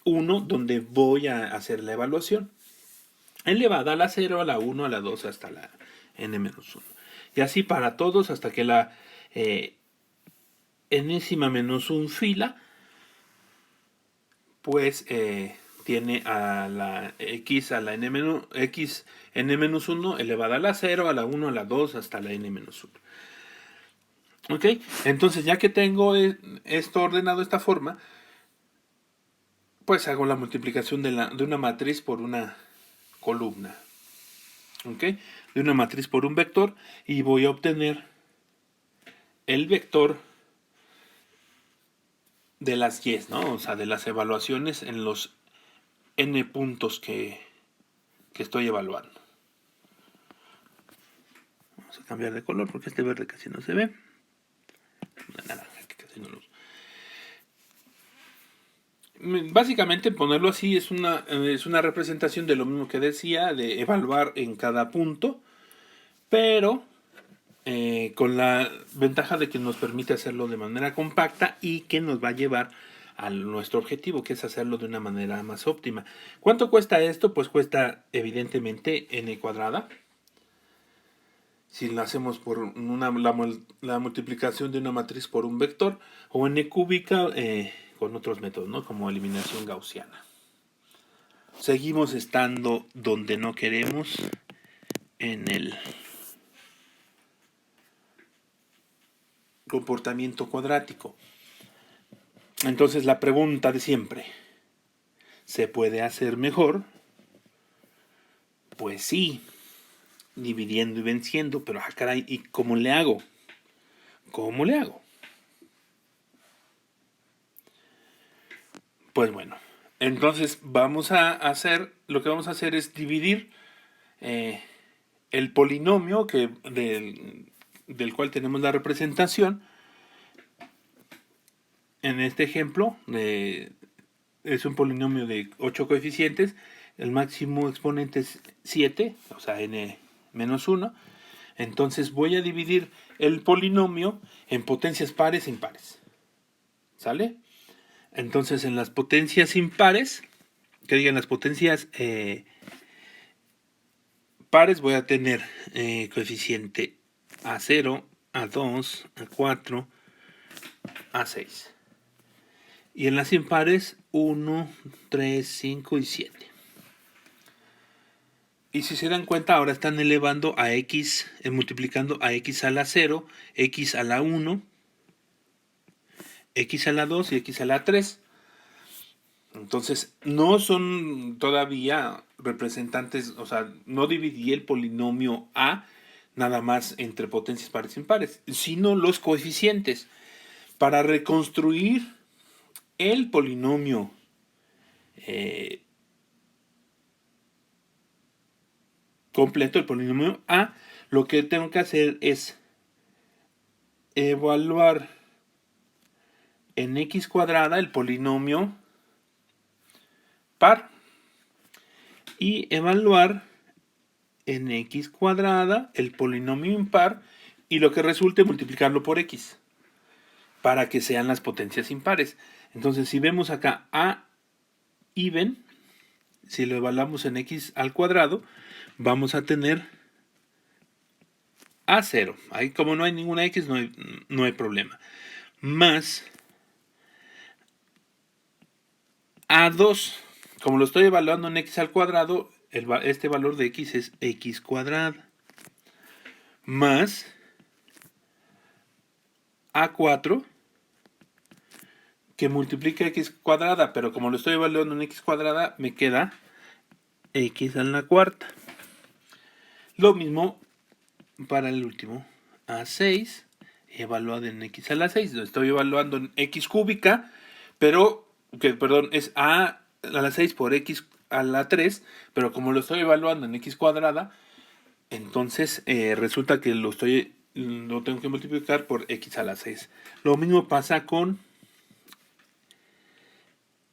1, donde voy a hacer la evaluación, elevada a la 0, a la 1, a la 2, hasta la n-1. Y así para todos hasta que la enésima menos 1 fila, pues tiene a la x a la x n-1 elevada a la 0, a la 1, a la 2, hasta la n-1. ¿Ok? Entonces, ya que tengo esto ordenado de esta forma, pues hago la multiplicación de una matriz por una columna. ¿Ok? De una matriz por un vector y voy a obtener el vector de las y, ¿no? O sea, de las evaluaciones en los n puntos que estoy evaluando. Vamos a cambiar de color porque este verde casi no se ve. La naranja que casi no lo uso. Básicamente ponerlo así es una representación de lo mismo que decía, de evaluar en cada punto, pero con la ventaja de que nos permite hacerlo de manera compacta y que nos va a llevar a nuestro objetivo, que es hacerlo de una manera más óptima. ¿Cuánto cuesta esto? Pues cuesta evidentemente n cuadrada. Si lo hacemos por la multiplicación de una matriz por un vector, o n cúbica con otros métodos, ¿no? Como eliminación gaussiana. Seguimos estando donde no queremos, en el comportamiento cuadrático. Entonces la pregunta de siempre, ¿se puede hacer mejor? Pues sí, dividiendo y venciendo, pero caray, ¿y cómo le hago? ¿Cómo le hago? Pues bueno, entonces lo que vamos a hacer es dividir el polinomio del cual tenemos la representación. En este ejemplo, es un polinomio de 8 coeficientes, el máximo exponente es 7, o sea, n menos 1. Entonces voy a dividir el polinomio en potencias pares e impares. ¿Sale? Entonces en las potencias impares, que digan las potencias pares, voy a tener coeficiente A0, A2, A4, A6. Y en las impares 1, 3, 5 y 7. Y si se dan cuenta, ahora están elevando a x, multiplicando a x a la 0, x a la 1, x a la 2 y x a la 3. Entonces, no son todavía representantes, o sea, no dividí el polinomio A nada más entre potencias pares e impares, sino los coeficientes. Para reconstruir el polinomio completo, el polinomio A, lo que tengo que hacer es evaluar en x cuadrada el polinomio par y evaluar en x cuadrada el polinomio impar y lo que resulte multiplicarlo por x para que sean las potencias impares. Entonces, si vemos acá a even, si lo evaluamos en x al cuadrado, vamos a tener a0. Ahí como no hay ninguna x, no hay problema. Más a2. Como lo estoy evaluando en x al cuadrado, este valor de x es x cuadrada. Más a4, que multiplica x cuadrada, pero como lo estoy evaluando en x cuadrada, me queda x a la cuarta. Lo mismo para el último, a6, evaluado en x a la 6. Lo estoy evaluando en x cúbica, pero, es a la 6 por x a la 3, pero como lo estoy evaluando en x cuadrada, entonces resulta que lo tengo que multiplicar por x a la 6. Lo mismo pasa con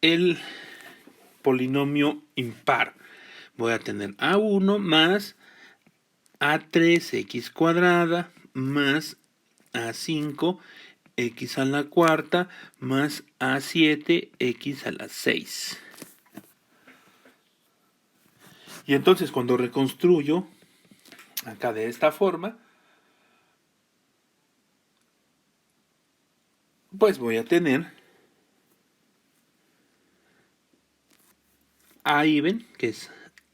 el polinomio impar. Voy a tener a1 más a3x cuadrada más a5 x a la cuarta más a7 x a la 6. Y entonces cuando reconstruyo acá de esta forma, pues voy a tener a even, que es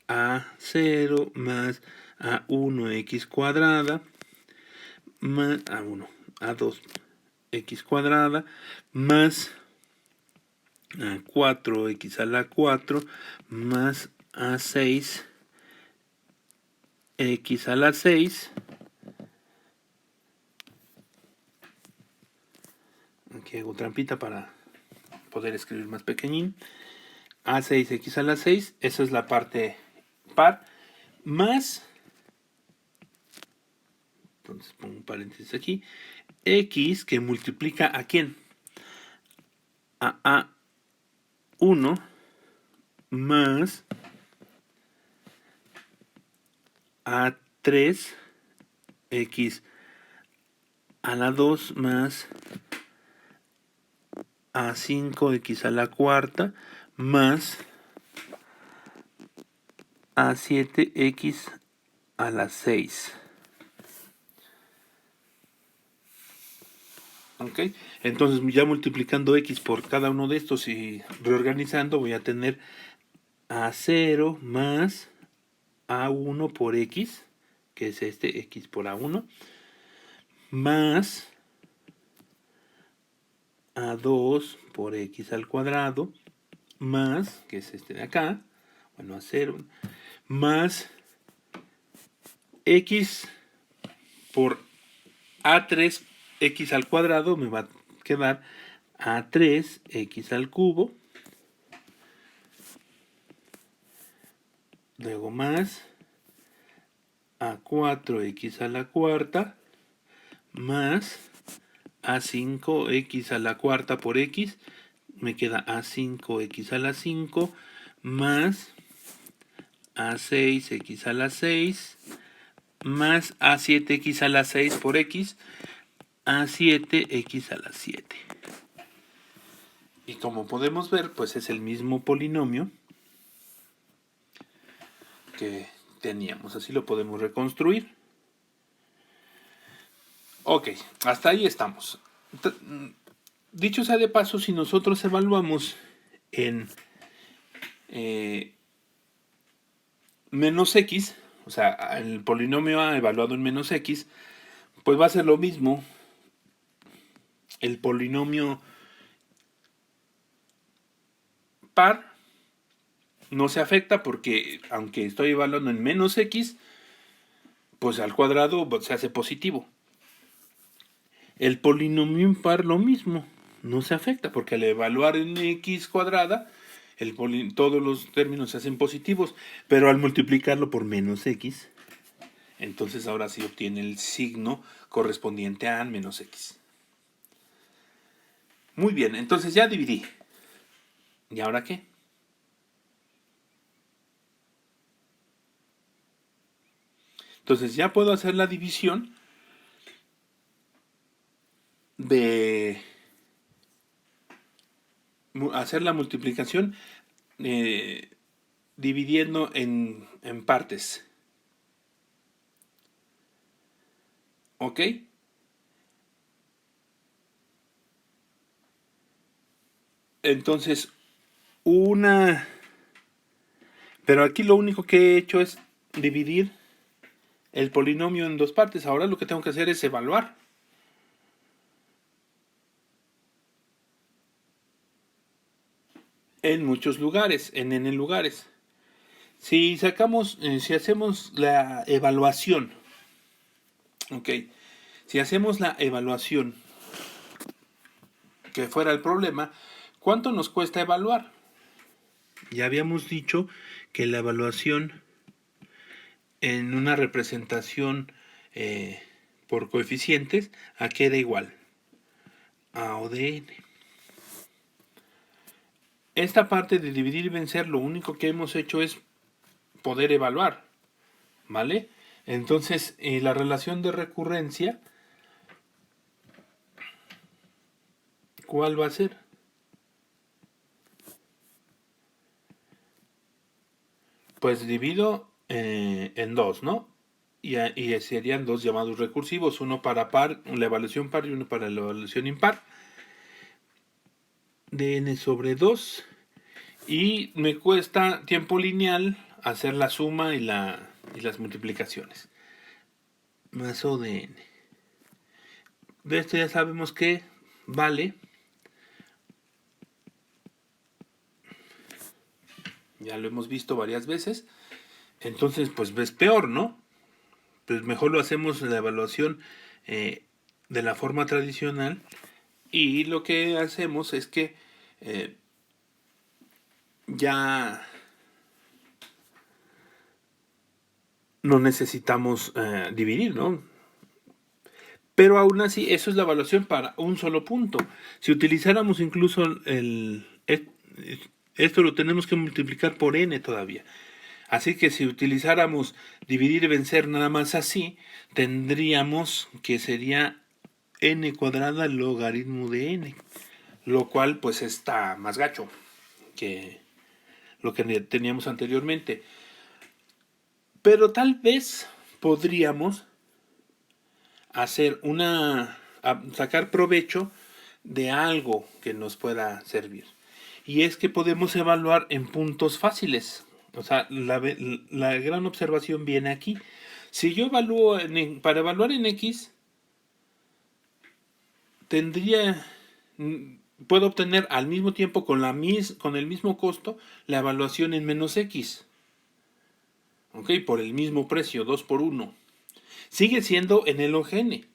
a0 más a1x cuadrada más a1, a 2x cuadrada más a 4x a la 4 más a 6x a la 6. Aquí hago trampita para poder escribir más pequeñín. A 6x a la 6, esa es la parte par, más, entonces pongo un paréntesis aquí, x que multiplica ¿a quién? A A1 más A3x a la 2 más A5x a la cuarta más A7x a la 6. ¿Ok? Entonces ya multiplicando x por cada uno de estos y reorganizando voy a tener A0 más A1 por x, que es este x por A1, más A2 por x al cuadrado, más, que es este de acá, bueno, A0, más x por A3x al cuadrado, me va a quedar A3x al cubo, luego más A4x a la cuarta, más A5x a la cuarta por x, me queda A5x a la 5, más A6x a la 6, más A7x a la 6 por x, A7x a la 7. Y como podemos ver, pues es el mismo polinomio que teníamos. Así lo podemos reconstruir. Ok, hasta ahí estamos. Dicho sea de paso, si nosotros evaluamos en menos x, o sea, el polinomio A evaluado en menos x, pues va a ser lo mismo. El polinomio par no se afecta porque aunque estoy evaluando en menos x, pues al cuadrado se hace positivo. El polinomio impar lo mismo, no se afecta porque al evaluar en x cuadrada, todos los términos se hacen positivos, pero al multiplicarlo por menos x, entonces ahora sí obtiene el signo correspondiente a menos x. Muy bien, entonces ya dividí. ¿Y ahora qué? Entonces ya puedo hacer la división de hacer la multiplicación dividiendo en partes. ¿Ok? Entonces, pero aquí lo único que he hecho es dividir el polinomio en dos partes. Ahora lo que tengo que hacer es evaluar. En muchos lugares, en n lugares. Si hacemos la evaluación, ok, si hacemos la evaluación que fuera el problema, ¿cuánto nos cuesta evaluar? Ya habíamos dicho que la evaluación en una representación por coeficientes, ¿a qué era igual? A O de n. Esta parte de dividir y vencer, lo único que hemos hecho es poder evaluar, ¿vale? Entonces, la relación de recurrencia, ¿cuál va a ser? Pues divido en dos, ¿no? Y serían dos llamados recursivos, uno para par, la evaluación par y uno para la evaluación impar. De n sobre 2. Y me cuesta tiempo lineal hacer la suma y las multiplicaciones. Más O de n. de esto ya sabemos que vale, ya lo hemos visto varias veces, entonces pues ves peor, ¿no? Pues mejor lo hacemos la evaluación de la forma tradicional y lo que hacemos es que eh, ya no necesitamos dividir, ¿no? Pero aún así, eso es la evaluación para un solo punto. Si utilizáramos incluso esto lo tenemos que multiplicar por n todavía. Así que si utilizáramos dividir y vencer nada más así, tendríamos que sería n cuadrada logaritmo de n, lo cual pues está más gacho que lo que teníamos anteriormente. Pero tal vez podríamos sacar provecho de algo que nos pueda servir. Y es que podemos evaluar en puntos fáciles. O sea, la gran observación viene aquí. Si yo evalúo para evaluar en X, tendría puedo obtener al mismo tiempo con el mismo costo la evaluación en menos X. ¿Ok? Por el mismo precio, 2 por 1. Sigue siendo en el OGN.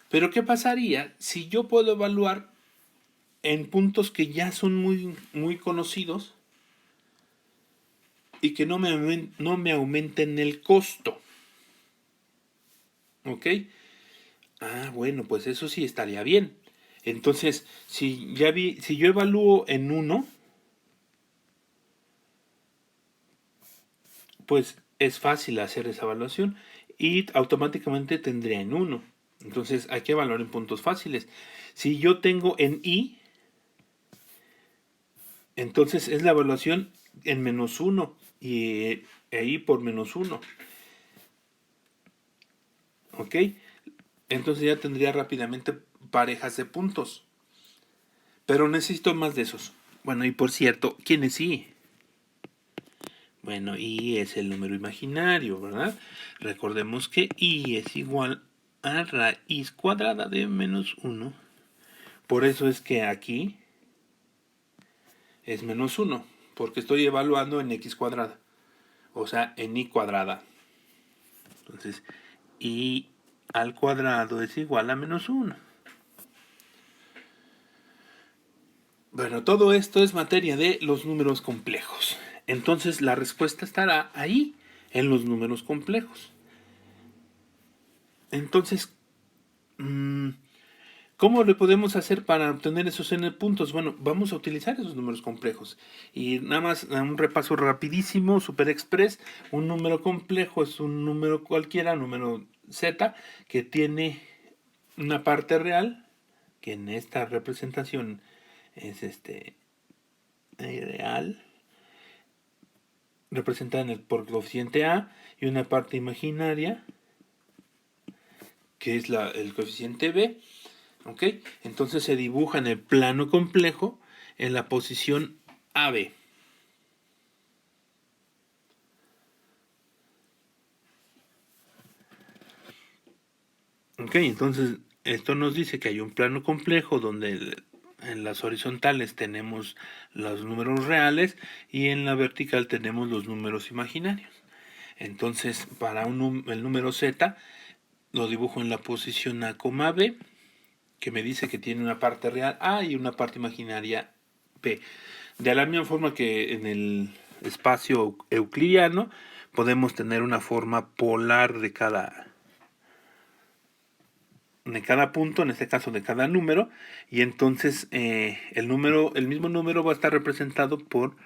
Pero ¿qué pasaría si yo puedo evaluar en puntos que ya son muy, muy conocidos y que no me aumenten el costo? ¿Ok? Ah, bueno, pues eso sí estaría bien. Entonces, si yo evalúo en 1, pues es fácil hacer esa evaluación y automáticamente tendría en 1. Entonces hay que evaluar en puntos fáciles. Si yo tengo en I, entonces es la evaluación en menos 1 y I por menos 1. ¿Ok? Entonces ya tendría rápidamente parejas de puntos. Pero necesito más de esos. Bueno, y por cierto, ¿quién es I? Bueno, I es el número imaginario, ¿verdad? Recordemos que I es igual a raíz cuadrada de menos 1. Por eso es que aquí es menos 1, porque estoy evaluando en X cuadrada. O sea, en I cuadrada. Entonces, I al cuadrado es igual a menos 1. Bueno, todo esto es materia de los números complejos. Entonces la respuesta estará ahí, en los números complejos. Entonces, ¿cómo le podemos hacer para obtener esos n puntos? Bueno, vamos a utilizar esos números complejos. Y nada más un repaso rapidísimo, super express. Un número complejo es un número cualquiera, número z, que tiene una parte real, que en esta representación es real, representada por coeficiente a, y una parte imaginaria, que es el coeficiente b. ¿Ok? Entonces se dibuja en el plano complejo en la posición AB. ¿Ok? Entonces esto nos dice que hay un plano complejo donde en las horizontales tenemos los números reales y en la vertical tenemos los números imaginarios. Entonces para el número Z lo dibujo en la posición A, B, que me dice que tiene una parte real A y una parte imaginaria B. De la misma forma que en el espacio euclidiano podemos tener una forma polar de cada punto, en este caso de cada número, y entonces el mismo número va a estar representado por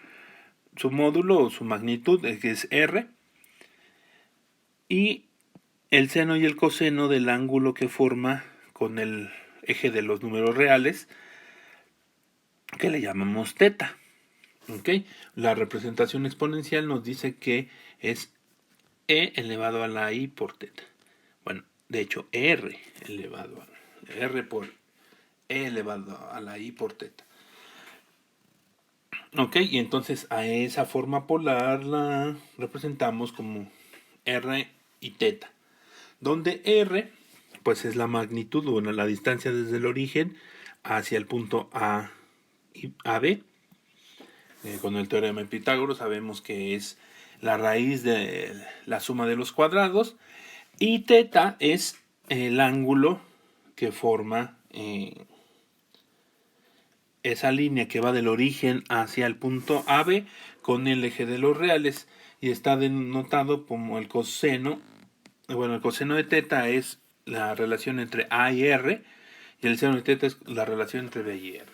su módulo o su magnitud, que es R, y el seno y el coseno del ángulo que forma con el eje de los números reales, que le llamamos teta. ¿Okay? La representación exponencial nos dice que es e elevado a la i por teta. Bueno, de hecho, r elevado a r por e elevado a la i por teta. Ok, y entonces a esa forma polar la representamos como r y teta, donde r pues es la magnitud, bueno, la distancia desde el origen hacia el punto A y AB. Con el teorema de Pitágoras sabemos que es la raíz de la suma de los cuadrados, y teta es el ángulo que forma esa línea que va del origen hacia el punto AB con el eje de los reales, y está denotado como el coseno. Bueno, el coseno de teta es la relación entre A y R, y el seno de teta es la relación entre B y R.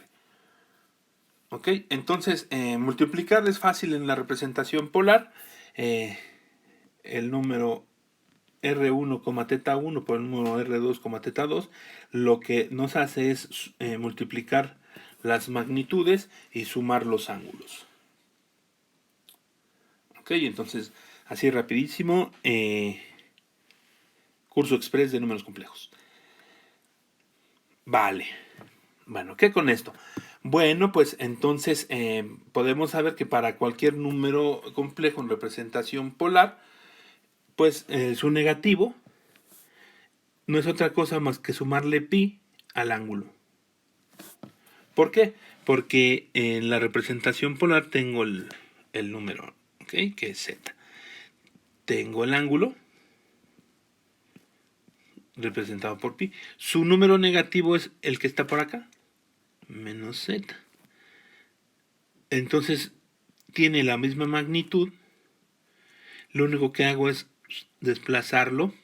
¿Ok? Entonces, multiplicar es fácil en la representación polar. El número R1, teta 1 por el número R2, teta 2, lo que nos hace es multiplicar las magnitudes y sumar los ángulos. Ok, entonces, así rapidísimo, curso express de números complejos. Vale. Bueno, ¿qué con esto? Bueno, pues entonces podemos saber que para cualquier número complejo en representación polar, pues su negativo no es otra cosa más que sumarle pi al ángulo. ¿Por qué? Porque en la representación polar tengo el número, ¿ok? Que es z. Tengo el ángulo representado por pi. Su número negativo es el que está por acá, menos z. Entonces tiene la misma magnitud. Lo único que hago es desplazarlo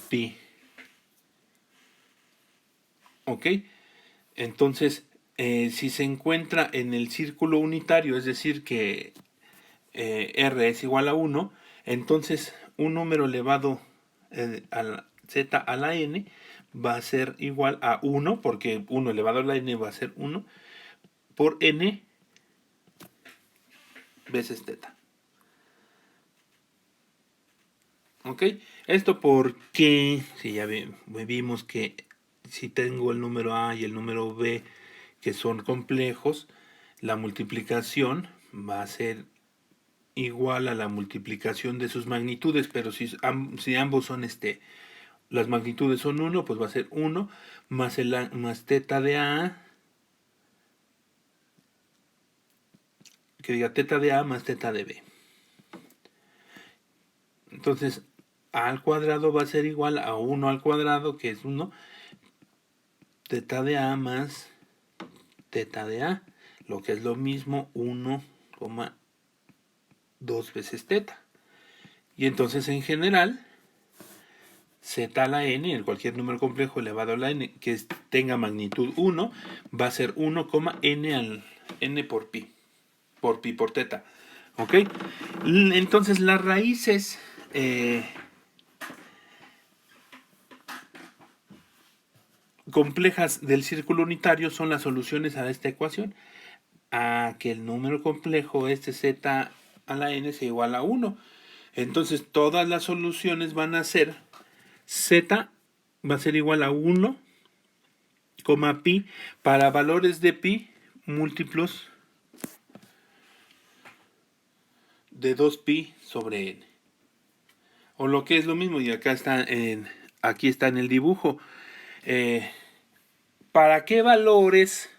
pi. ¿Ok? Entonces, si se encuentra en el círculo unitario, es decir, que r es igual a 1, entonces un número elevado a la z a la n va a ser igual a 1, porque 1 elevado a la n va a ser 1, por n veces θ. ¿Ok? Esto porque, si ya vimos que si tengo el número A y el número B que son complejos, la multiplicación va a ser igual a la multiplicación de sus magnitudes, pero si ambos son las magnitudes son 1, pues va a ser 1 más θ de A, que diga θ de A más θ de B. Entonces, A al cuadrado va a ser igual a 1 al cuadrado, que es 1, θ de A más θ de A, lo que es lo mismo 1,2 veces θ. Y entonces en general, z a la n, en cualquier número complejo elevado a la n que tenga magnitud 1, va a ser 1,n al n por pi por θ. ¿Ok? Entonces las raíces complejas del círculo unitario son las soluciones a esta ecuación, a que el número complejo z a la n sea igual a 1. Entonces todas las soluciones van a ser z va a ser igual a 1, pi para valores de pi múltiplos de 2pi sobre n. O lo que es lo mismo, y acá está aquí está en el dibujo. ¿Para qué valores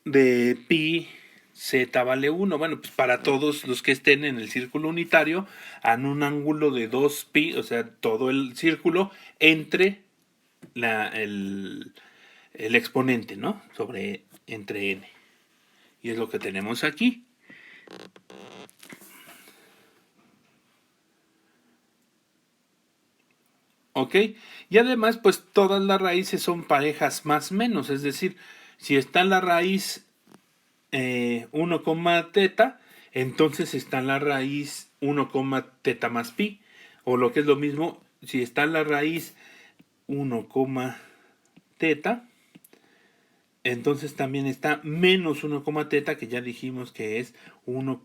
de pi z vale 1? Bueno, pues para todos los que estén en el círculo unitario, en un ángulo de 2pi, o sea, todo el círculo entre el exponente, ¿no? Entre n. Y es lo que tenemos aquí. ¿Ok? Y además, pues todas las raíces son parejas más menos. Es decir, si está la raíz 1, θ, entonces está la raíz 1, θ más pi. O lo que es lo mismo, si está la raíz 1, θ, entonces también está menos 1, θ, que ya dijimos que es 1,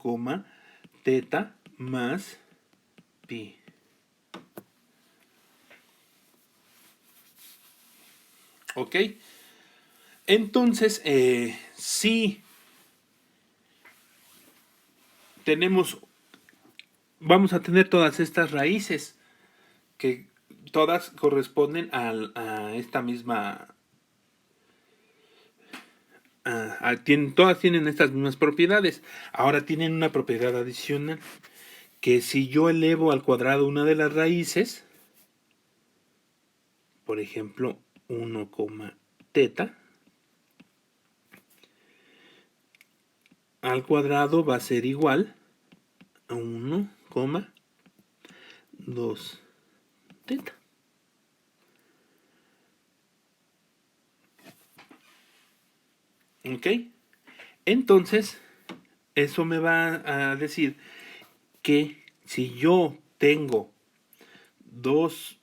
θ más pi. ¿Ok? Entonces, si vamos a tener todas estas raíces, que todas corresponden a esta misma... todas tienen estas mismas propiedades. Ahora tienen una propiedad adicional, que si yo elevo al cuadrado una de las raíces, por ejemplo 1, teta, al cuadrado va a ser igual a 1, 2 teta. ¿Ok? Entonces, eso me va a decir que si yo tengo 2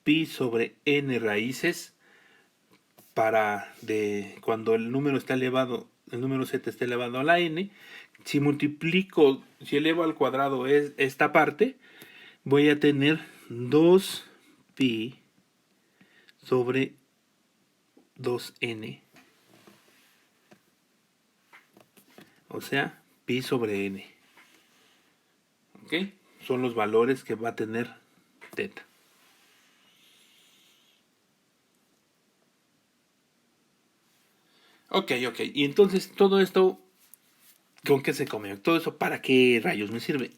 pi sobre n raíces, cuando el número está elevado, el número z está elevado a la n, si elevo al cuadrado esta parte, voy a tener 2 pi sobre 2n, o sea, pi sobre n. ¿Ok? Son los valores que va a tener teta. Ok. Y entonces todo esto, ¿con qué se come? Todo eso, ¿para qué rayos me sirve?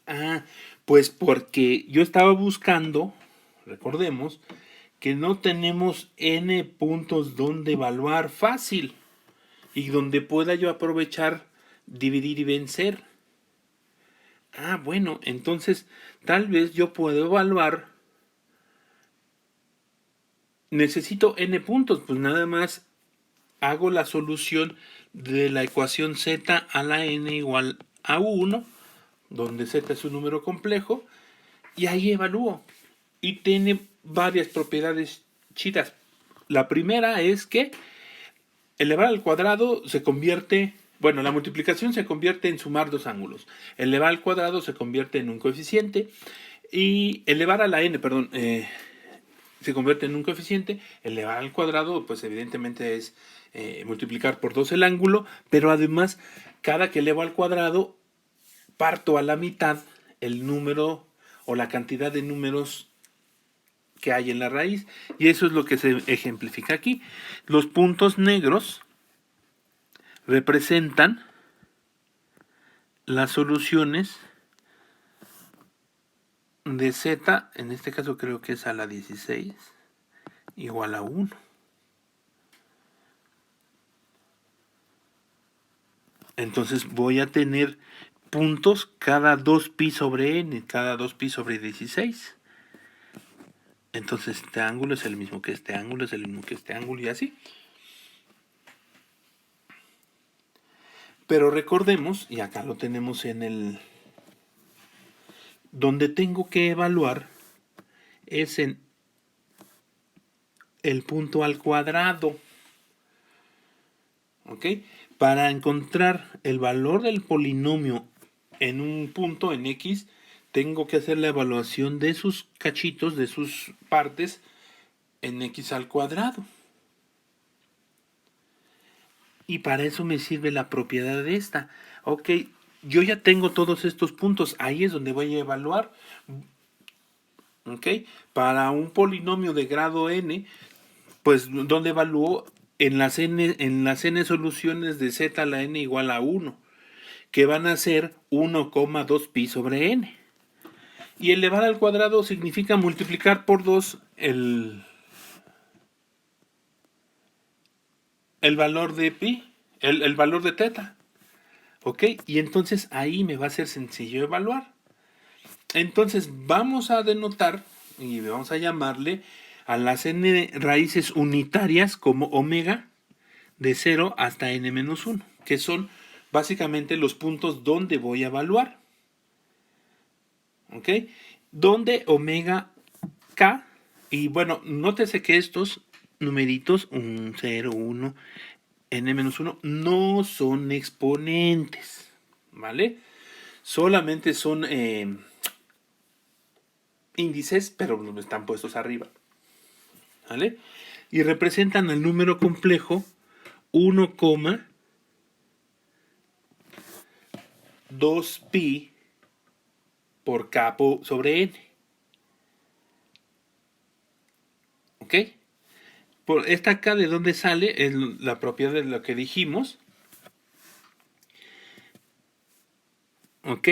Pues porque yo estaba buscando, recordemos, que no tenemos n puntos donde evaluar fácil y donde pueda yo aprovechar, dividir y vencer. Bueno, entonces tal vez yo puedo evaluar. Necesito n puntos, pues nada más hago la solución de la ecuación z a la n igual a 1, donde z es un número complejo, y ahí evalúo. Y tiene varias propiedades chidas. La primera es que elevar al cuadrado se convierte, bueno, la multiplicación se convierte en sumar dos ángulos. Elevar al cuadrado se convierte en un coeficiente. Y elevar a la n, perdón, se convierte en un coeficiente. Elevar al cuadrado, pues evidentemente es multiplicar por 2 el ángulo, pero además, cada que elevo al cuadrado, parto a la mitad el número o la cantidad de números que hay en la raíz, y eso es lo que se ejemplifica aquí. Los puntos negros representan las soluciones de z, en este caso creo que es a la 16, igual a 1. Entonces voy a tener puntos cada 2pi sobre n, cada 2pi sobre 16. Entonces este ángulo es el mismo que este ángulo, es el mismo que este ángulo y así. Pero recordemos, y acá lo tenemos en el... donde tengo que evaluar es en el punto al cuadrado. ¿Ok? Para encontrar el valor del polinomio en un punto, en x, tengo que hacer la evaluación de sus cachitos, de sus partes, en x al cuadrado. Y para eso me sirve la propiedad de esta. Ok, yo ya tengo todos estos puntos, ahí es donde voy a evaluar. Ok, para un polinomio de grado n, pues donde evalúo en las n soluciones de z a la n igual a 1, que van a ser 1,2 pi sobre n. Y elevar al cuadrado significa multiplicar por 2 el valor de pi, el valor de teta. ¿Ok? Y entonces ahí me va a ser sencillo evaluar. Entonces vamos a denotar y vamos a llamarle a las n raíces unitarias como omega de 0 hasta n-1, que son básicamente los puntos donde voy a evaluar. ¿Ok? Donde omega k, y bueno, nótese que estos numeritos, 0, 1, n-1, no son exponentes, ¿vale? Solamente son índices, pero están puestos arriba, ¿vale? Y representan al número complejo 1,2pi por k sobre n. ¿Ok? Por esta K de dónde sale es la propiedad de lo que dijimos. ¿Ok?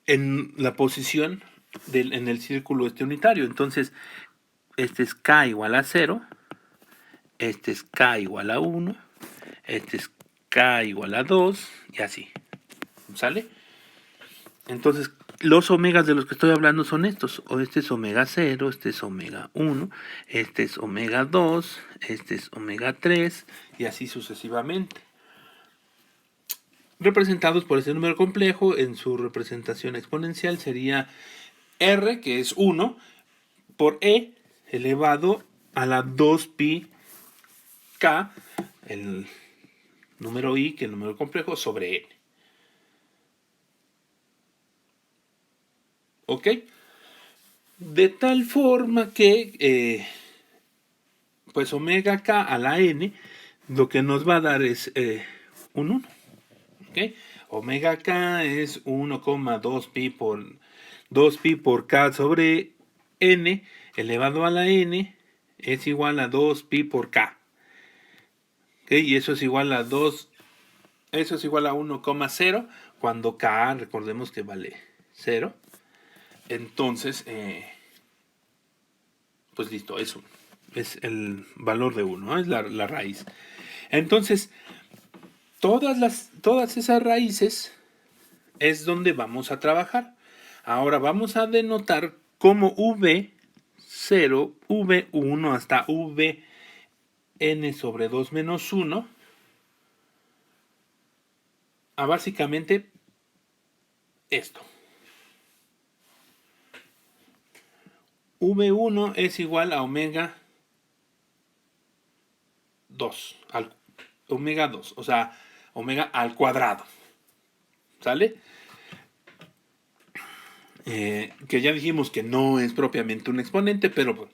En la posición en el círculo unitario. Entonces, este es K igual a 0, este es K igual a 1, este es K igual a 2 y así. ¿Sale? Entonces, los omegas de los que estoy hablando son estos. O este es omega 0, este es omega 1, este es omega 2, este es omega 3 y así sucesivamente. Representados por este número complejo, en su representación exponencial sería R, que es 1, por E elevado a la 2pi k, el número I, que es el número complejo, sobre N. ¿Ok? De tal forma que, pues omega k a la N, lo que nos va a dar es un 1. ¿Ok? Omega k es 1,2pi por 2pi por k sobre N elevado a la N es igual a 2pi por k. ¿Okay? Y eso es igual a 2, eso es igual a 1,0 cuando k, recordemos que vale 0. Entonces, pues listo, eso es el valor de 1, ¿no? Es la raíz. Entonces, todas esas raíces es donde vamos a trabajar. Ahora vamos a denotar como V0, V1 hasta Vn sobre 2 menos 1 a básicamente esto. V1 es igual a omega 2, omega 2, o sea, omega al cuadrado. ¿Sale? Que ya dijimos que no es propiamente un exponente, pero pues,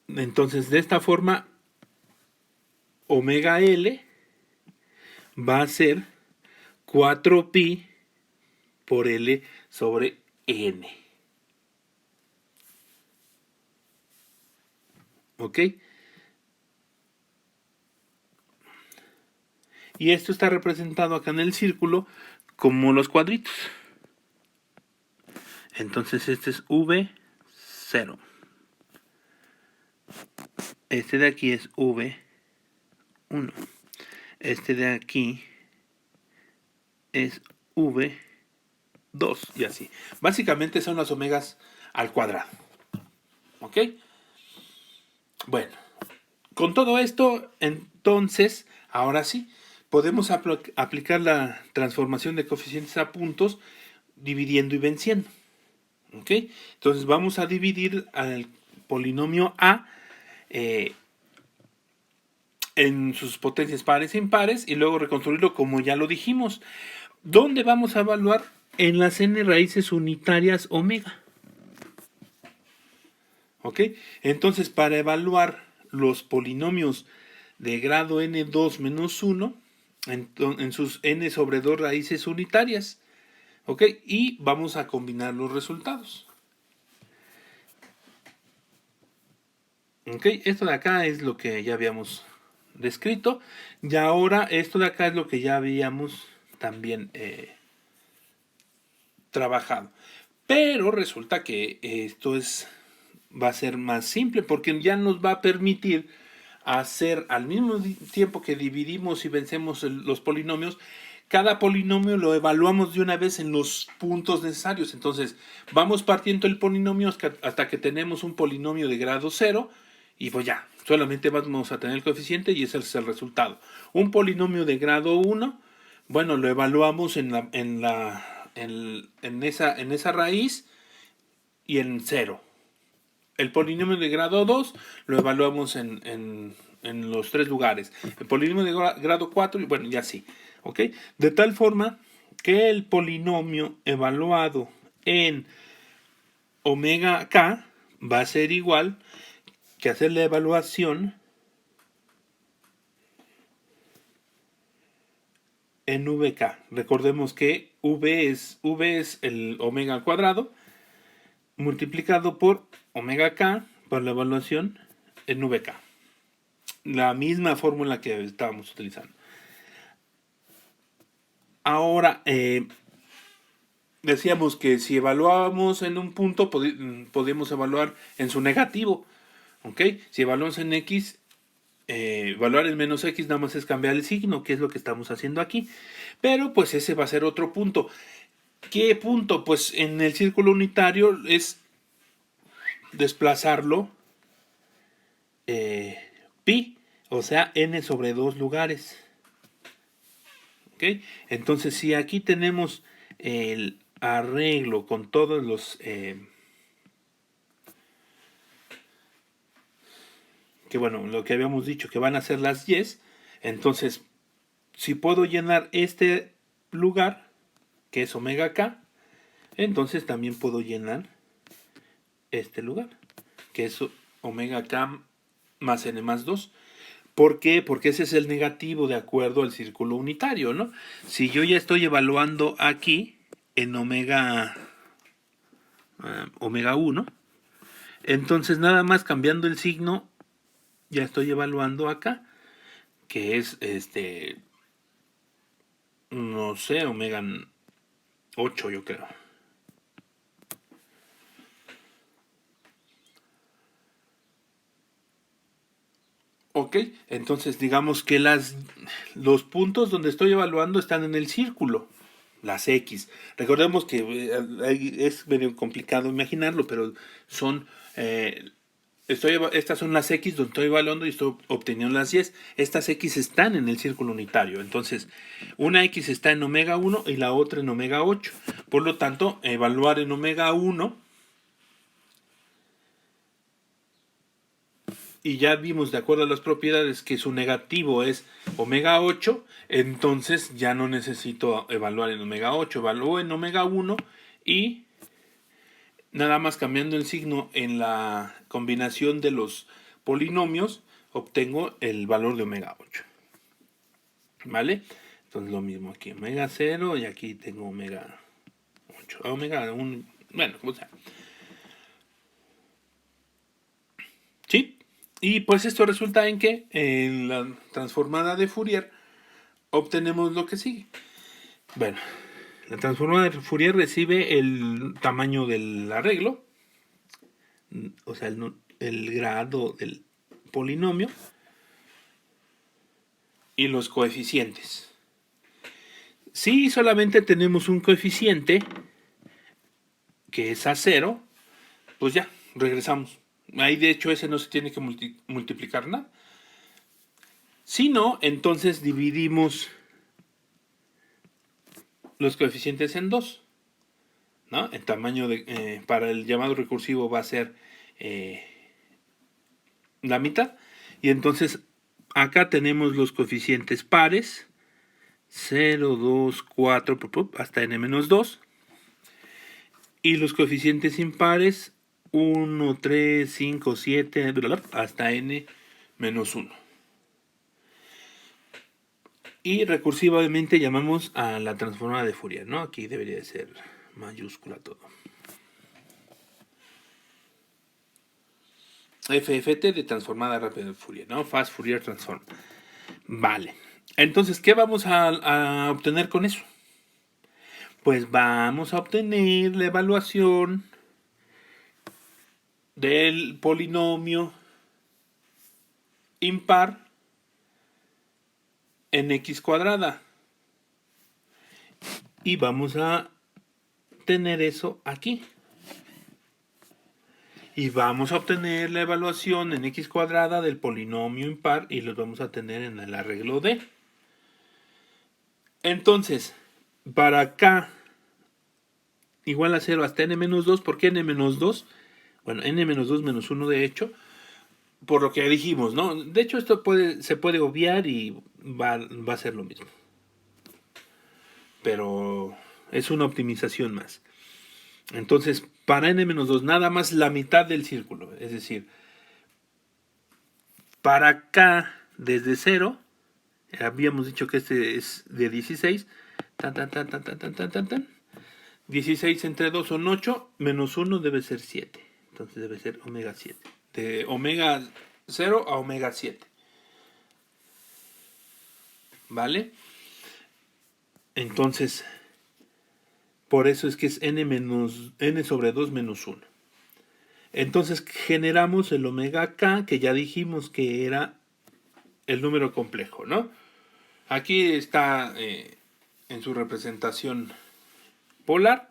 entonces de esta forma omega L va a ser 4pi por L sobre N. ¿Ok? Y esto está representado acá en el círculo como los cuadritos. Entonces este es V0. Este de aquí es V1. Este de aquí es V2 y así. Básicamente son las omegas al cuadrado. ¿Ok? Bueno, con todo esto, entonces, ahora sí, podemos aplicar la transformación de coeficientes a puntos dividiendo y venciendo. ¿Ok? Entonces vamos a dividir al polinomio A en sus potencias pares e impares y luego reconstruirlo como ya lo dijimos. ¿Dónde vamos a evaluar? En las n raíces unitarias omega. ¿Ok? Entonces, para evaluar los polinomios de grado n2 menos 1 en sus n sobre 2 raíces unitarias. ¿Ok? Y vamos a combinar los resultados. ¿Ok? Esto de acá es lo que ya habíamos descrito. Y ahora esto de acá es lo que ya habíamos también trabajado. Pero resulta que esto va a ser más simple porque ya nos va a permitir hacer al mismo tiempo que dividimos y vencemos los polinomios, cada polinomio lo evaluamos de una vez en los puntos necesarios. Entonces, vamos partiendo el polinomio hasta que tenemos un polinomio de grado 0 y pues ya, solamente vamos a tener el coeficiente y ese es el resultado. Un polinomio de grado 1, bueno, lo evaluamos en esa raíz y en 0. El polinomio de grado 2 lo evaluamos en los 3 lugares. El polinomio de grado 4, y bueno, ya así. ¿Ok? De tal forma que el polinomio evaluado en omega k va a ser igual que hacer la evaluación en vk. Recordemos que v es el omega al cuadrado multiplicado por omega k por la evaluación en vk. La misma fórmula que estábamos utilizando. Ahora, decíamos que si evaluábamos en un punto, podemos evaluar en su negativo. ¿Ok? Si evaluamos en x, evaluar en menos x nada más es cambiar el signo, que es lo que estamos haciendo aquí. Pero pues ese va a ser otro punto. ¿Qué punto? Pues en el círculo unitario es desplazarlo pi, o sea, n sobre 2 lugares. ¿Ok? Entonces, si aquí tenemos el arreglo con todos los... que bueno, lo que habíamos dicho, que van a ser las yes, entonces, si puedo llenar este lugar, que es omega k, entonces también puedo llenar este lugar, que es omega k más n más 2. ¿Por qué? Porque ese es el negativo de acuerdo al círculo unitario, ¿no? Si yo ya estoy evaluando aquí en omega 1, entonces nada más cambiando el signo ya estoy evaluando acá, que es no sé, omega 8 yo creo. Ok, entonces digamos que los puntos donde estoy evaluando están en el círculo, las X. Recordemos que es medio complicado imaginarlo, pero son... estas son las X donde estoy evaluando y estoy obteniendo las Y. Estas X están en el círculo unitario. Entonces, una X está en omega 1 y la otra en omega 8. Por lo tanto, evaluar en omega 1... y ya vimos de acuerdo a las propiedades que su negativo es omega 8, entonces ya no necesito evaluar en omega 8, evalúo en omega 1 y nada más cambiando el signo en la combinación de los polinomios obtengo el valor de omega 8. ¿Vale? Entonces lo mismo aquí, omega 0 y aquí tengo omega 8. Omega 1, bueno, como sea. ¿Sí? Y pues esto resulta en que en la transformada de Fourier obtenemos lo que sigue. Bueno, la transformada de Fourier recibe el tamaño del arreglo, o sea, el grado del polinomio y los coeficientes. Si solamente tenemos un coeficiente que es a 0, pues ya, regresamos. Ahí de hecho ese no se tiene que multiplicar nada. Si no, entonces dividimos los coeficientes en 2. ¿No? El tamaño para el llamado recursivo va a ser la mitad. Y entonces acá tenemos los coeficientes pares. 0, 2, 4, hasta n-2. Y los coeficientes impares 1, 3, 5, 7, hasta n-1. Y recursivamente llamamos a la transformada de Fourier, ¿no? Aquí debería de ser mayúscula todo. FFT de transformada rápida de Fourier, ¿no? Fast Fourier Transform. Vale. Entonces, ¿qué vamos a obtener con eso? Pues vamos a obtener la evaluación del polinomio impar en x cuadrada. Y vamos a tener eso aquí. Y vamos a obtener la evaluación en x cuadrada del polinomio impar y los vamos a tener en el arreglo D. Entonces, para acá igual a 0 hasta n-2, ¿por qué n-2? Bueno, n-2 menos 1 de hecho, por lo que dijimos, ¿no? De hecho esto se puede obviar y va a ser lo mismo. Pero es una optimización más. Entonces, para n-2, nada más la mitad del círculo. Es decir, para acá, desde 0, habíamos dicho que este es de 16. 16 entre 2 son 8, menos 1 debe ser 7. Entonces debe ser omega 7. De omega 0 a omega 7. ¿Vale? Entonces, por eso es que es n sobre 2 menos 1. Entonces generamos el omega k, que ya dijimos que era el número complejo, ¿no? Aquí está en su representación polar.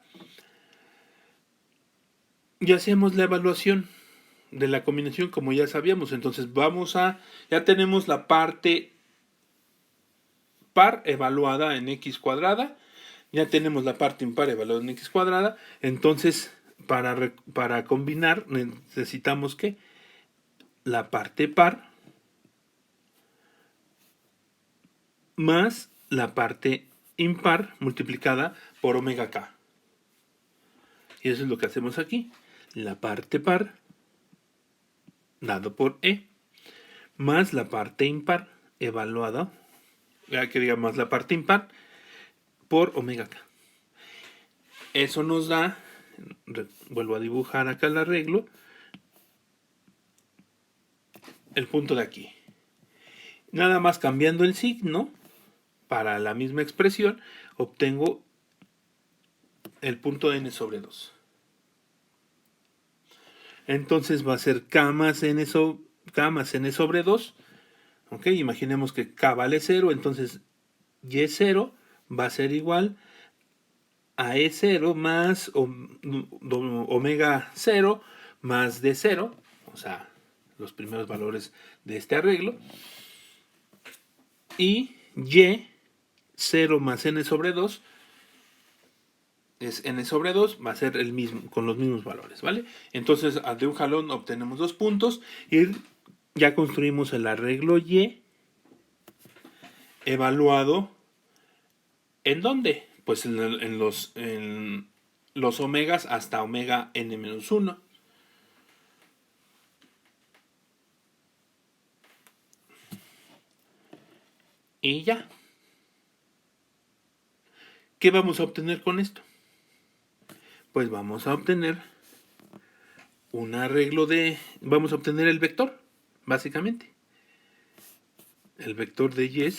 Y hacemos la evaluación de la combinación como ya sabíamos. Entonces ya tenemos la parte par evaluada en x cuadrada. Ya tenemos la parte impar evaluada en x cuadrada. Entonces, para combinar necesitamos que la parte par más la parte impar multiplicada por omega k. Y eso es lo que hacemos aquí. La parte par dado por E más la parte impar evaluada, que diga más la parte impar por omega k. Eso nos da, vuelvo a dibujar acá el arreglo, el punto de aquí. Nada más cambiando el signo para la misma expresión, obtengo el punto de n sobre 2. Entonces va a ser k más n sobre 2. ¿Ok? Imaginemos que k vale 0, entonces y0 va a ser igual a E0 más omega 0 más D0, o sea, los primeros valores de este arreglo, y Y0 más n sobre 2 es n sobre 2, va a ser el mismo, con los mismos valores, ¿vale? Entonces, de un jalón obtenemos 2 puntos y ya construimos el arreglo Y evaluado. ¿En dónde? Pues en los omegas hasta omega n-1. Y ya. ¿Qué vamos a obtener con esto? Pues vamos a obtener un arreglo vamos a obtener el vector, básicamente. El vector de Y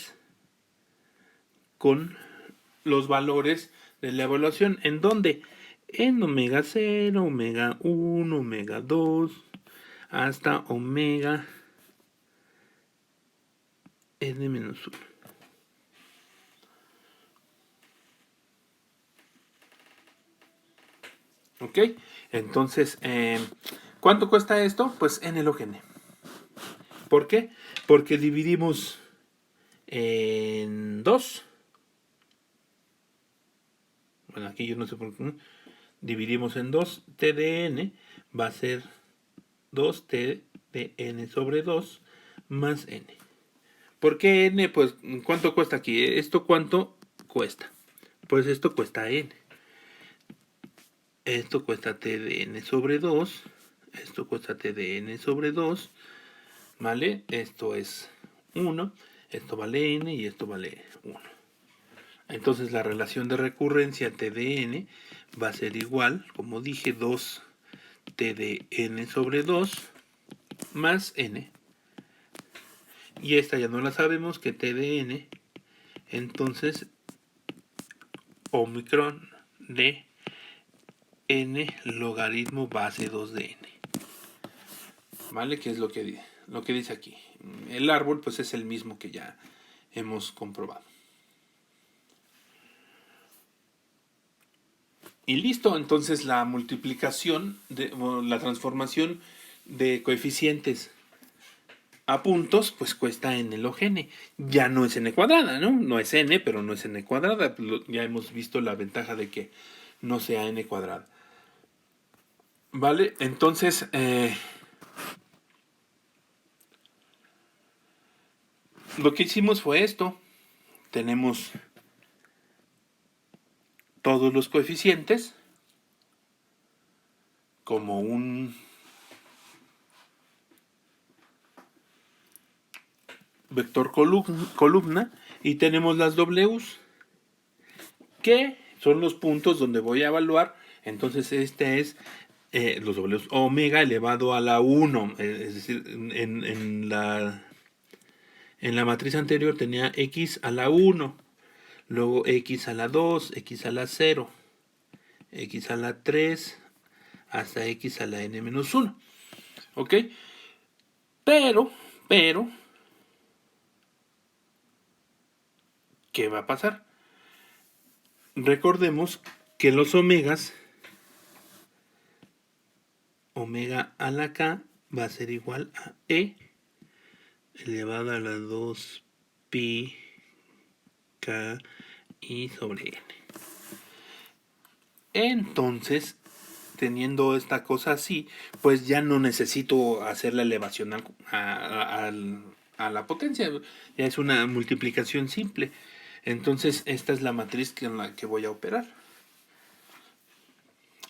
con los valores de la evaluación. ¿En dónde? En omega 0, omega 1, omega 2, hasta omega n-1. ¿Ok? Entonces, ¿cuánto cuesta esto? Pues n log n. ¿Por qué? Porque dividimos en 2. Bueno, aquí yo no sé por qué. Dividimos en 2. T de n va a ser 2t de n sobre 2 más n. ¿Por qué n? Pues, ¿cuánto cuesta aquí? ¿Esto cuánto cuesta? Pues esto cuesta n. Esto cuesta t de n sobre 2. Esto cuesta t de n sobre 2. ¿Vale? Esto es 1. Esto vale n y esto vale 1. Entonces la relación de recurrencia t de n va a ser igual, como dije, 2t de n sobre 2 más n. Y esta ya no la sabemos, que t de n, entonces omicron de n logaritmo base 2 de n. ¿Vale? Que es lo que dice aquí. El árbol pues es el mismo que ya hemos comprobado. Y listo, entonces la multiplicación, la transformación de coeficientes a puntos, pues cuesta n log n. Ya no es n cuadrada, ¿no? No es n, pero no es n cuadrada. Ya hemos visto la ventaja de que no sea n cuadrada. ¿Vale? Entonces, lo que hicimos fue esto. Tenemos todos los coeficientes como un vector columna y tenemos las W's que son los puntos donde voy a evaluar. Entonces este es los W omega elevado a la 1. Es decir, en la matriz anterior tenía x a la 1, luego x a la 2, x a la 0, x a la 3, hasta x a la n-1. ¿Ok? Pero, ¿qué va a pasar? Recordemos que los omegas, omega a la k va a ser igual a e elevado a la 2 pi k i sobre n. Entonces, teniendo esta cosa así, pues ya no necesito hacer la elevación a la potencia, ya es una multiplicación simple. Entonces esta es la matriz con la que voy a operar,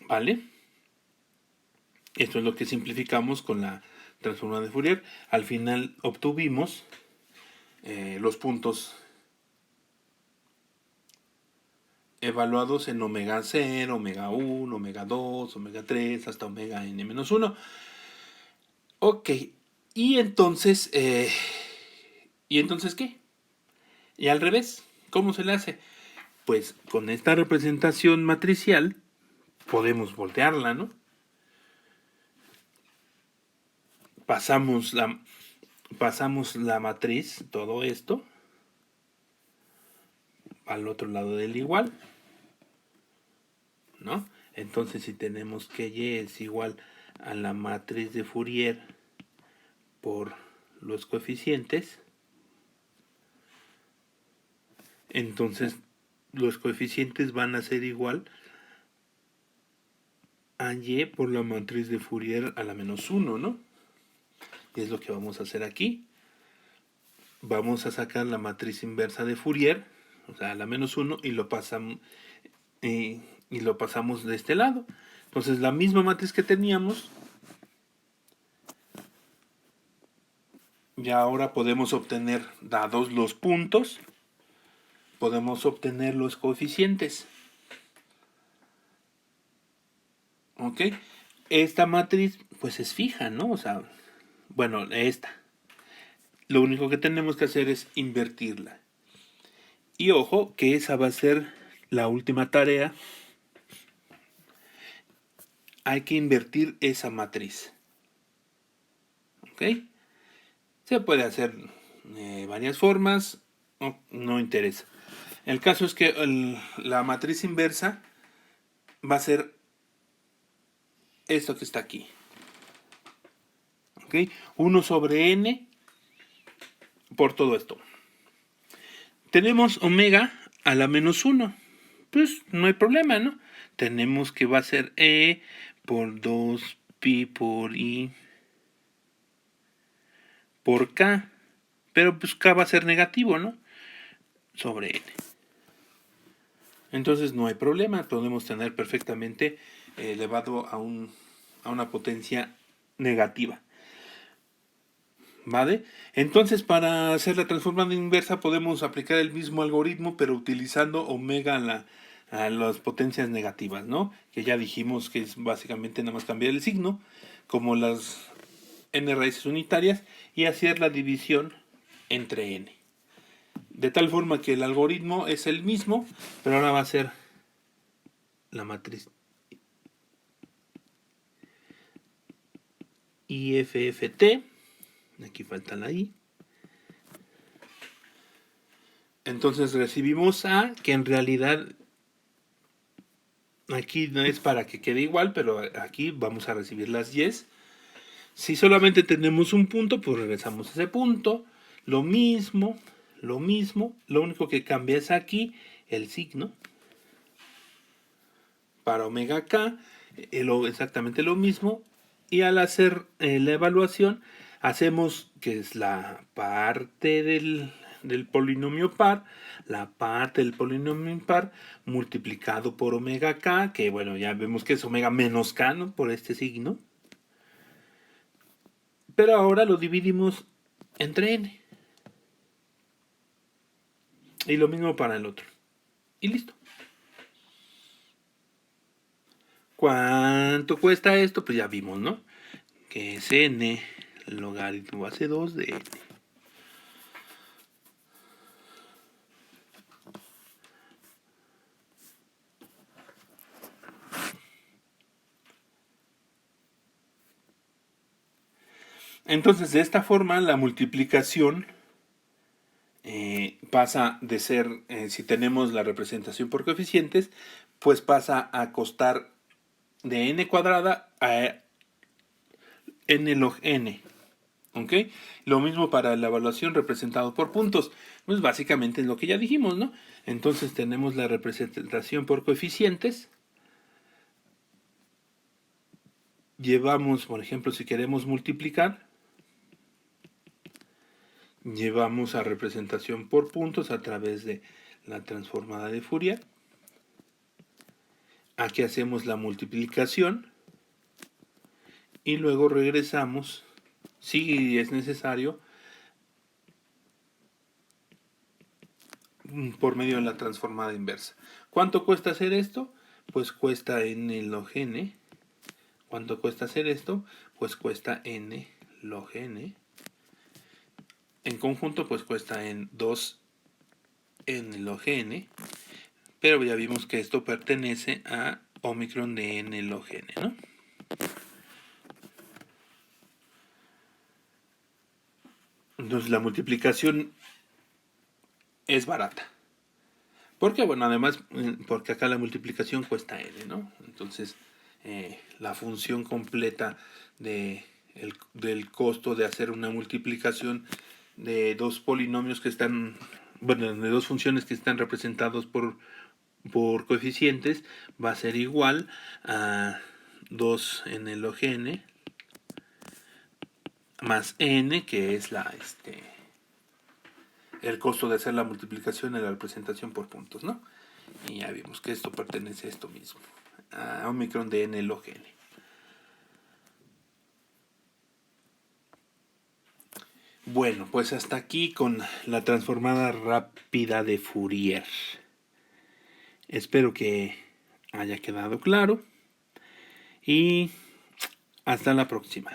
¿vale? Esto es lo que simplificamos con la transformada de Fourier. Al final obtuvimos los puntos evaluados en omega 0, omega 1, omega 2, omega 3, hasta omega n-1. Ok, y entonces ¿qué? Y al revés, ¿cómo se le hace? Pues con esta representación matricial podemos voltearla, ¿no? Pasamos la matriz, todo esto, al otro lado del igual, ¿no? Entonces si tenemos que y es igual a la matriz de Fourier por los coeficientes, entonces los coeficientes van a ser igual a y por la matriz de Fourier a la menos 1, ¿no? Y es lo que vamos a hacer aquí. Vamos a sacar la matriz inversa de Fourier, o sea, a la menos 1, y lo pasamos de este lado. Entonces la misma matriz que teníamos, ya ahora podemos obtener, dados los puntos, podemos obtener los coeficientes. ¿Ok? Esta matriz pues es fija, ¿no? O sea, bueno, esta. Lo único que tenemos que hacer es invertirla. Y ojo, que esa va a ser la última tarea. Hay que invertir esa matriz. ¿Ok? Se puede hacer varias formas, no interesa. El caso es que la matriz inversa va a ser esto que está aquí. ¿Ok? 1 sobre n por todo esto. Tenemos omega a la menos 1. Pues no hay problema, ¿no? Tenemos que va a ser e por 2 pi por i por k. Pero pues k va a ser negativo, ¿no? Sobre n. Entonces no hay problema, podemos tener perfectamente elevado a una potencia negativa. ¿Vale? Entonces para hacer la transformada inversa podemos aplicar el mismo algoritmo, pero utilizando omega a las potencias negativas, ¿no? Que ya dijimos que es básicamente nada más cambiar el signo, como las n raíces unitarias, y hacer la división entre n. De tal forma que el algoritmo es el mismo, pero ahora va a ser la matriz IFFT. Aquí falta la I. Entonces recibimos A, que en realidad aquí no es para que quede igual, pero aquí vamos a recibir las Y's. Si solamente tenemos un punto, pues regresamos a ese punto. Lo mismo. Lo único que cambia es aquí el signo. Para omega k, exactamente lo mismo. Y al hacer la evaluación, hacemos que es la parte del polinomio par, la parte del polinomio impar, multiplicado por omega k, que bueno, ya vemos que es omega menos k, ¿no? Por este signo. Pero ahora lo dividimos entre n. Y lo mismo para el otro. Y listo. ¿Cuánto cuesta esto? Pues ya vimos, ¿no? Que es n logaritmo base 2 de n. Entonces, de esta forma, la multiplicación pasa de ser, si tenemos la representación por coeficientes, pues pasa a costar de n cuadrada a n log n. ¿Ok? Lo mismo para la evaluación representado por puntos. Pues básicamente es lo que ya dijimos, ¿no? Entonces tenemos la representación por coeficientes. Llevamos, por ejemplo, si queremos multiplicar, llevamos a representación por puntos a través de la transformada de Fourier. Aquí hacemos la multiplicación y luego regresamos, si es necesario, por medio de la transformada inversa. ¿Cuánto cuesta hacer esto? Pues cuesta n log n. ¿Cuánto cuesta hacer esto? Pues cuesta n log n. En conjunto pues cuesta en 2 n log n. Pero ya vimos que esto pertenece a Omicron de n log n, ¿no? Entonces la multiplicación es barata. Porque, bueno, además, porque acá la multiplicación cuesta n, ¿no? Entonces, la función completa del costo de hacer una multiplicación de dos polinomios que están, bueno, de dos funciones que están representados por coeficientes va a ser igual a 2n log n más n, que es el costo de hacer la multiplicación en la representación por puntos, ¿no? Y ya vimos que esto pertenece a esto mismo, a Omicron de n log n. Bueno, pues hasta aquí con la transformada rápida de Fourier. Espero que haya quedado claro y hasta la próxima.